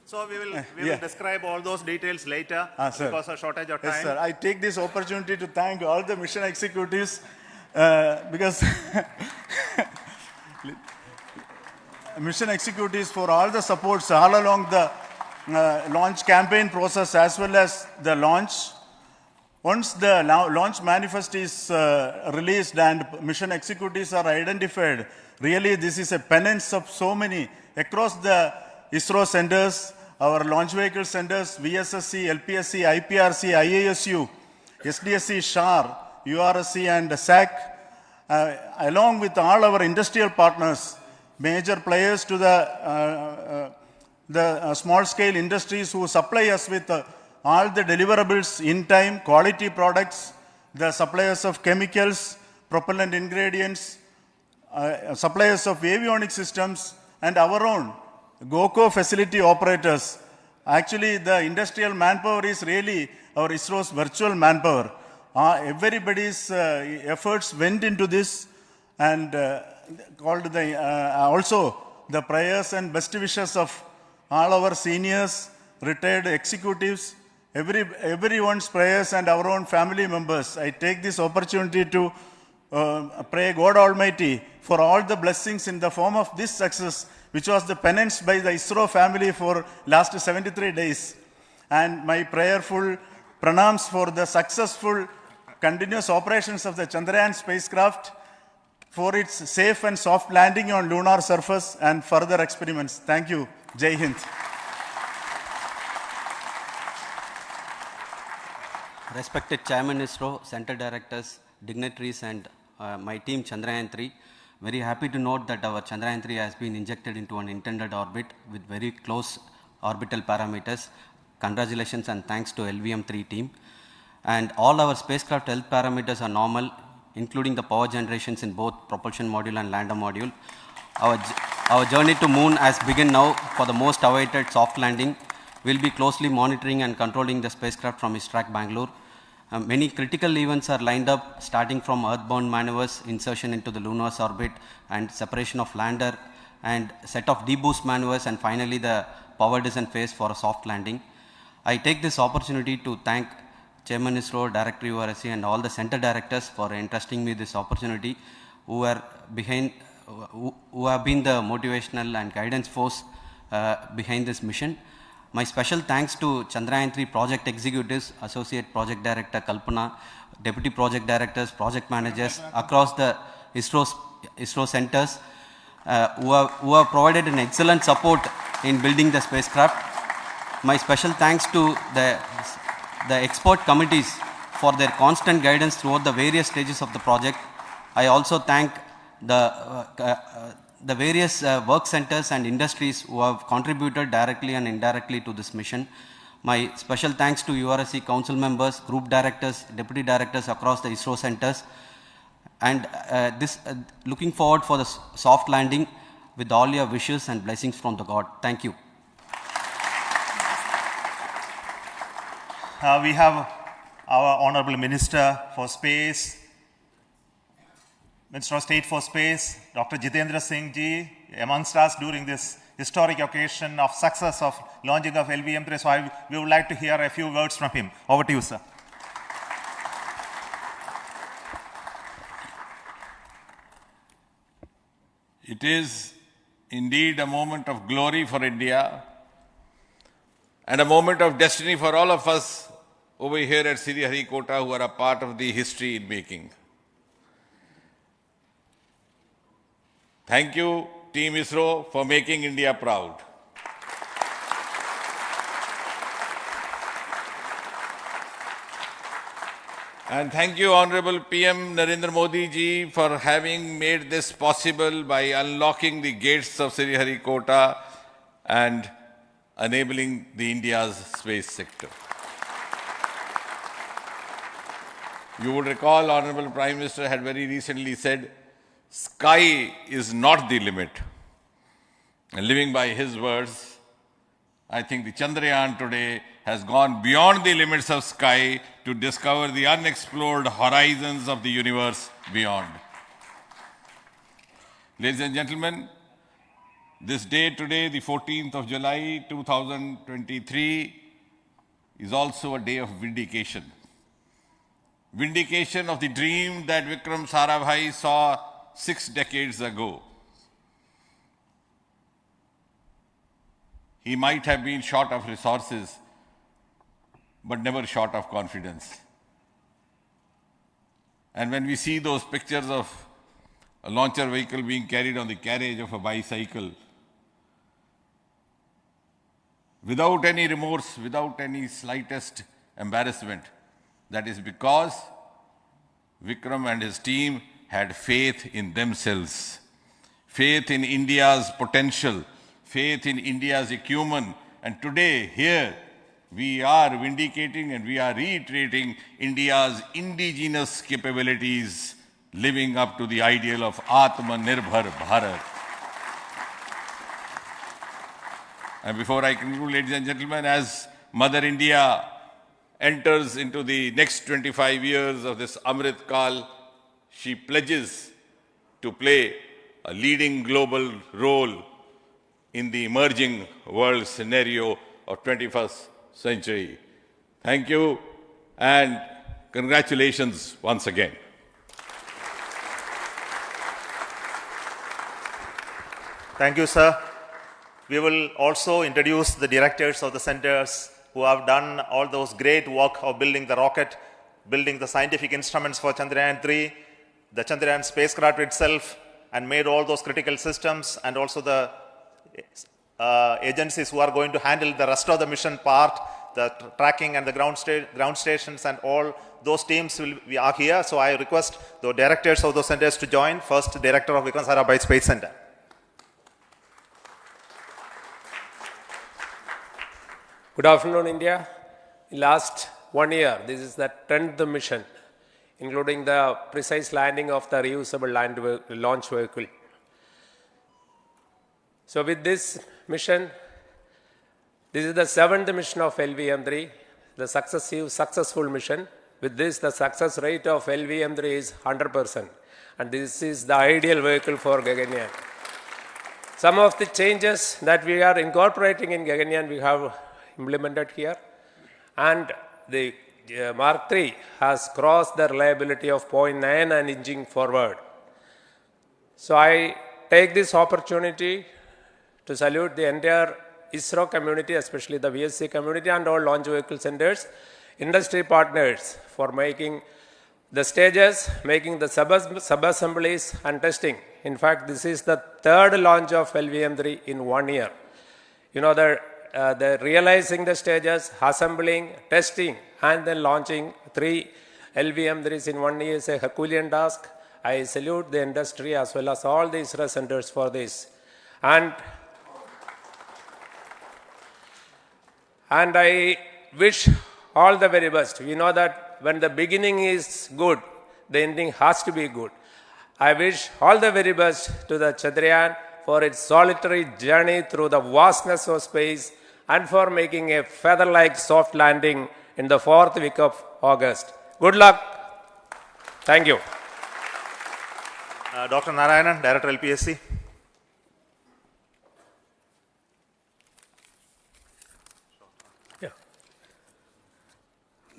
So we will describe all those details later because of shortage of time. Yes, sir. I take this opportunity to thank all the mission executives because mission executives for all the supports all along the launch campaign process as well as the launch. Once the launch manifest is released and mission executives are identified, really this is a penance of so many across the ISRO centers, our launch vehicle centers, VSSC, LPSC, IPRC, IASU, SDSC, SHAR, URSC and SAC, along with all our industrial partners, major players to the small-scale industries who supply us with all the deliverables in time, quality products, the suppliers of chemicals, propellant ingredients, suppliers of avionics systems, and our own GOCO facility operators. Actually, the industrial manpower is really our ISRO's virtual manpower. Everybody's efforts went into this, and also the prayers and best wishes of all our seniors, retired executives, everyone's prayers and our own family members. I take this opportunity to pray God Almighty for all the blessings in the form of this success, which was the penance by the ISRO family for last 73 days. And my prayerful pranams for the successful continuous operations of the Chandrayaan spacecraft, for its safe and soft landing on lunar surface and further experiments. Thank you. Jai Hind. Respected Chairman ISRO, Center Directors, dignitaries and my team Chandrayaan-3, very happy to note that our Chandrayaan-3 has been injected into an intended orbit with very close orbital parameters. Congratulations and thanks to LVM3 team. And all our spacecraft health parameters are normal, including the power generations in both propulsion module and lander module. Our journey to moon has begun now for the most awaited soft landing. We'll be closely monitoring and controlling the spacecraft from ISTRAC Bangalore. Many critical events are lined up, starting from earthbound maneuvers, insertion into the lunar orbit, and separation of lander, and set of deboost maneuvers, and finally the power descent phase for a soft landing. I take this opportunity to thank Chairman ISRO, Director URSC, and all the center directors for entrusting me this opportunity, who have been the motivational and guidance force behind this mission. My special thanks to Chandrayaan-3 project executives, Associate Project Director Kalpana, Deputy Project Directors, Project Managers across the ISRO centers who have provided an excellent support in building the spacecraft. My special thanks to the expert committees for their constant guidance throughout the various stages of the project. I also thank the various work centers and industries who have contributed directly and indirectly to this mission. My special thanks to URSC council members, group directors, deputy directors across the ISRO centers, and looking forward for the soft landing with all your wishes and blessings from the God. Thank you. we have our Honorable Minister for Space, Minister of State for Space, Dr. Jitendra Singh ji, amongst us during this historic occasion of success of launching of LVM3. So we would like to hear a few words from him. Over to you, sir. It is indeed a moment of glory for India and a moment of destiny for all of us over here at Sriharikota who are a part of the history in making. Thank you, Team ISRO, for making India proud. And thank you, Honorable PM Narendra Modi ji, for having made this possible by unlocking the gates of Sriharikota and enabling the India's space sector. You would recall, Honorable Prime Minister had very recently said, sky is not the limit. And living by his words, I think the Chandrayaan today has gone beyond the limits of sky to discover the unexplored horizons of the universe beyond. Ladies and gentlemen, this day today, the 14th of July 2023, is also a day of vindication. Vindication of the dream that Vikram Sarabhai saw 6 decades ago. He might have been short of resources, but never short of confidence. And when we see those pictures of a launcher vehicle being carried on the carriage of a bicycle, without any remorse, without any slightest embarrassment, that is because Vikram and his team had faith in themselves, faith in India's potential, faith in India's acumen. And today, here, we are vindicating and we are reiterating India's indigenous capabilities, living up to the ideal of Atmanirbhar Bharat. And before I conclude, ladies and gentlemen, as Mother India enters into the next 25 years of this Amrit Kal, she pledges to play a leading global role in the emerging world scenario of 21st century. Thank you and congratulations once again. Thank you, sir. We will also introduce the directors of the centers who have done all those great work of building the rocket, building the scientific instruments for Chandrayaan-3, the Chandrayaan spacecraft itself, and made all those critical systems, and also the agencies who are going to handle the rest of the mission part, the tracking and the ground stations, and all those teams are here. So I request the directors of those centers to join. First, Director of Vikram Sarabhai Space Center. Good afternoon, India. In last 1 year, this is the 10th mission, including the precise landing of the reusable launch vehicle. So with this mission, this is the 7th mission of LVM3, the successful mission. With this, the success rate of LVM3 is 100%. And this is the ideal vehicle for Gaganyaan. Some of the changes that we are incorporating in Gaganyaan, we have implemented here. And the Mark III has crossed the reliability of 0.9 and inching forward. So I take this opportunity to salute the entire ISRO community, especially the VSC community and all launch vehicle centers, industry partners for making the stages, making the sub-assemblies and testing. In fact, this is the 3rd launch of LVM3 in 1 year. You know, the realizing the stages, assembling, testing, and then launching 3 LVM3s in 1 year is a Herculean task. I salute the industry as well as all the ISRO centers for this. And I wish all the very best. We know that when the beginning is good, the ending has to be good. I wish all the very best to the Chandrayaan for its solitary journey through the vastness of space and for making a feather-like soft landing in the 4th week of August. Good luck. Thank you. Dr. Narayanan, Director LPSC.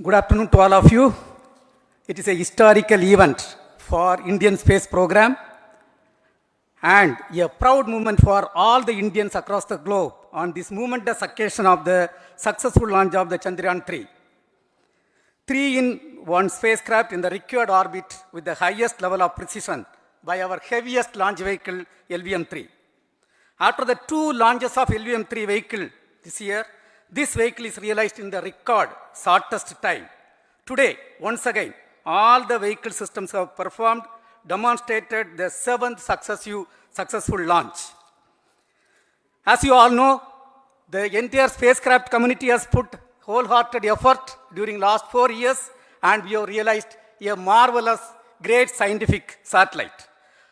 Good afternoon to all of you. It is a historical event for Indian space program and a proud moment for all the Indians across the globe on this momentous occasion of the successful launch of the Chandrayaan-3. 3-in-1 spacecraft in the required orbit with the highest level of precision by our heaviest launch vehicle, LVM3. After the 2 launches of LVM3 vehicle this year, this vehicle is realized in the record shortest time. Today, once again, all the vehicle systems have performed, demonstrated the 7th successful launch. As you all know, the entire spacecraft community has put wholehearted effort during last 4 years, and we have realized a marvelous, great scientific satellite.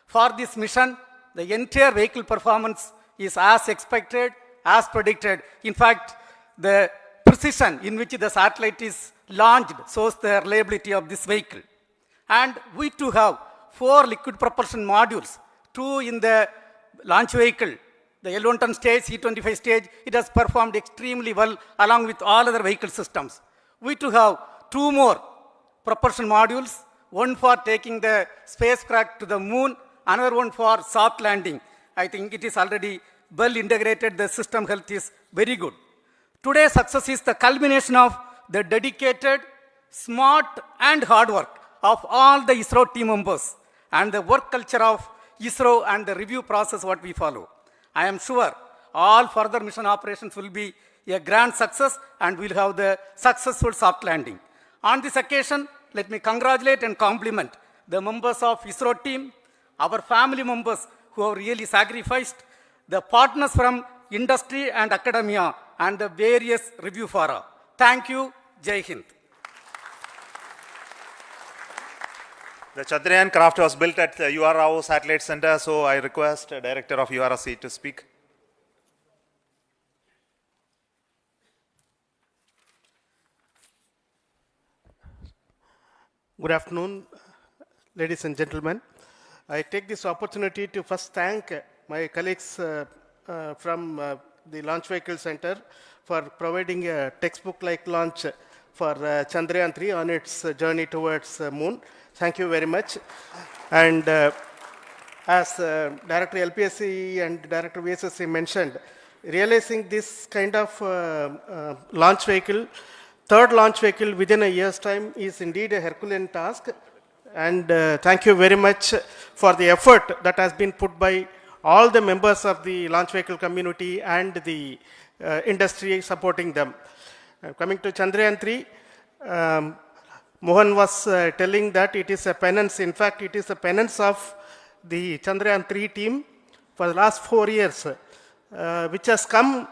For this mission, the entire vehicle performance is as expected, as predicted. In fact, the precision in which the satellite is launched shows the reliability of this vehicle. And we too have 4 liquid propulsion modules, 2 in the launch vehicle. The L110 stage, C25 stage, it has performed extremely well along with all other vehicle systems. We too have 2 more propulsion modules, one for taking the spacecraft to the moon, another one for soft landing. I think it is already well integrated, the system health is very good. Today's success is the culmination of the dedicated, smart and hard work of all the ISRO team members and the work culture of ISRO and the review process what we follow. I am sure all further mission operations will be a grand success and we'll have the successful soft landing. On this occasion, let me congratulate and compliment the members of ISRO team, our family members who have really sacrificed, the partners from industry and academia, and the various review fora. Thank you. Jai Hind. The Chandrayaan craft was built at the UR Rao Satellite Center, so I request the Director of URC to speak. Good afternoon, ladies and gentlemen. I take this opportunity to first thank my colleagues from the Launch Vehicle Center for providing a textbook-like launch for Chandrayaan-3 on its journey towards moon. Thank you very much. And as Director LPSC and Director VSSC mentioned, realizing this kind of launch vehicle, third launch vehicle within a year's time is indeed a Herculean task. And thank you very much for the effort that has been put by all the members of the launch vehicle community and the industry supporting them. Coming to Chandrayaan-3, Mohan was telling that it is a penance. In fact, it is a penance of the Chandrayaan-3 team for the last 4 years, which has come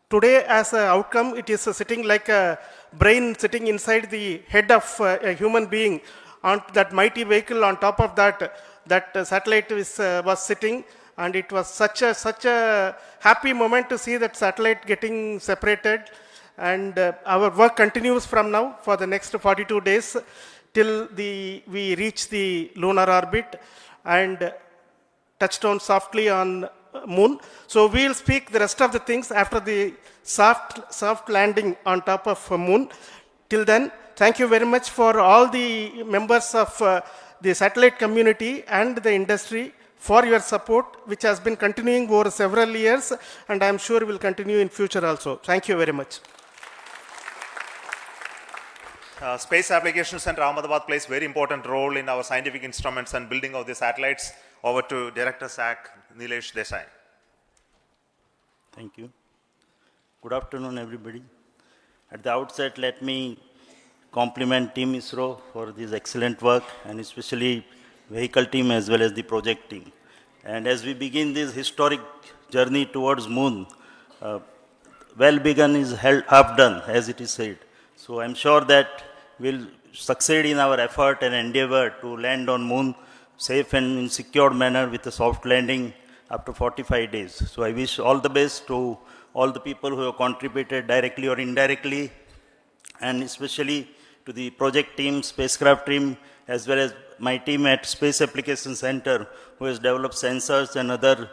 today as an outcome. It is sitting like a brain sitting inside the head of a human being on that mighty vehicle. On top of that, that satellite was sitting, and it was such a happy moment to see that satellite getting separated. And our work continues from now for the next 42 days till we reach the lunar orbit and touch down softly on moon. So we'll speak the rest of the things after the soft landing on top of moon. Till then, thank you very much for all the members of the satellite community and the industry for your support, which has been continuing over several years, and I am sure will continue in future also. Thank you very much. Space Applications Center Ahmedabad plays very important role in our scientific instruments and building of the satellites. Over to Director SAC, Nilesh Desai. Thank you. Good afternoon, everybody. At the outset, let me compliment Team ISRO for this excellent work, and especially vehicle team as well as the project team. And as we begin this historic journey towards moon, well begun is half done, as it is said. So I'm sure that we'll succeed in our effort and endeavor to land on moon safe and in secured manner with a soft landing after 45 days. So I wish all the best to all the people who have contributed directly or indirectly, and especially to the project team, spacecraft team, as well as my team at Space Application Center, who has developed sensors and other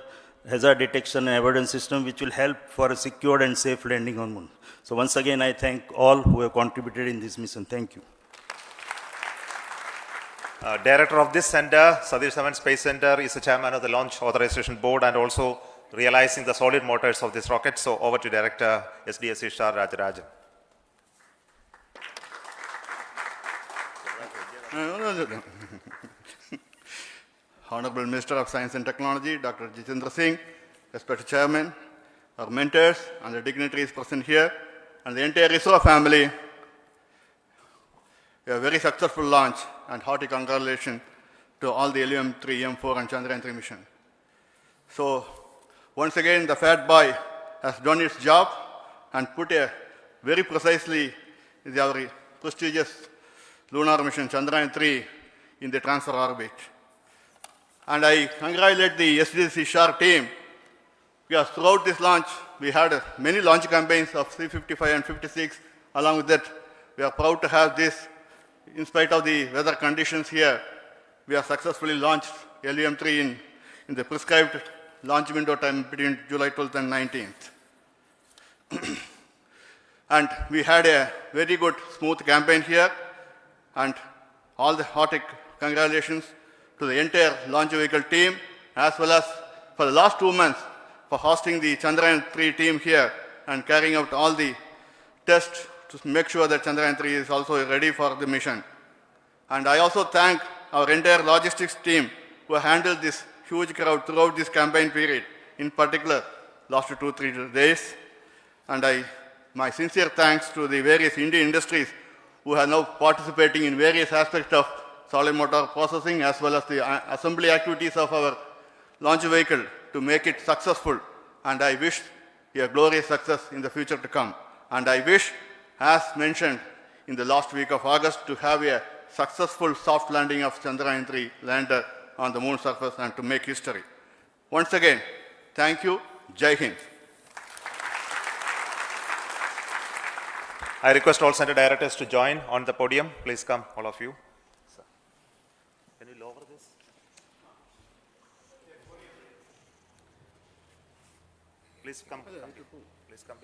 hazard detection and avoidance system which will help for a secured and safe landing on Moon. So once again, I thank all who have contributed in this mission. Thank you. Director of this center, Satish Dhawan Space Center, is the chairman of the Launch Authorization Board and also realizing the solid motors of this rocket. So over to Director SDSC Star Rajarajan. Honorable Minister of Science and Technology, Dr. Jitendra Singh, respected Chairman, our mentors and the dignitaries present here, and the entire ISRO family, a very successful launch and hearty congratulations to all the LVM3, M4 and Chandrayaan-3 mission. So, once again, the fat boy has done its job and put a very precisely our prestigious lunar mission Chandrayaan-3 in the transfer orbit. And I congratulate the SDSC SHAR team because throughout this launch, we had many launch campaigns of C-55 and 56. Along with that, we are proud to have this. In spite of the weather conditions here, we have successfully launched LVM3 in the prescribed launch window time between July 12th and 19th. And we had a very good, smooth campaign here. And all the hearty congratulations to the entire launch vehicle team, as well as for the last 2 months for hosting the Chandrayaan-3 team here and carrying out all the tests to make sure that Chandrayaan-3 is also ready for the mission. And I also thank our entire logistics team who handled this huge crowd throughout this campaign period, in particular last 2-3 days. And my sincere thanks to the various Indian industries who are now participating in various aspects of solid motor processing as well as the assembly activities of our launch vehicle to make it successful. And I wish a glorious success in the future to come. And I wish, as mentioned in the last week of August, to have a successful soft landing of Chandrayaan-3 lander on the moon surface and to make history. Once again, thank you. Jai Hind. I request all center directors to join on the podium. Please come, all of you. Can you lower this? Please come. Please come here. Come. Please come.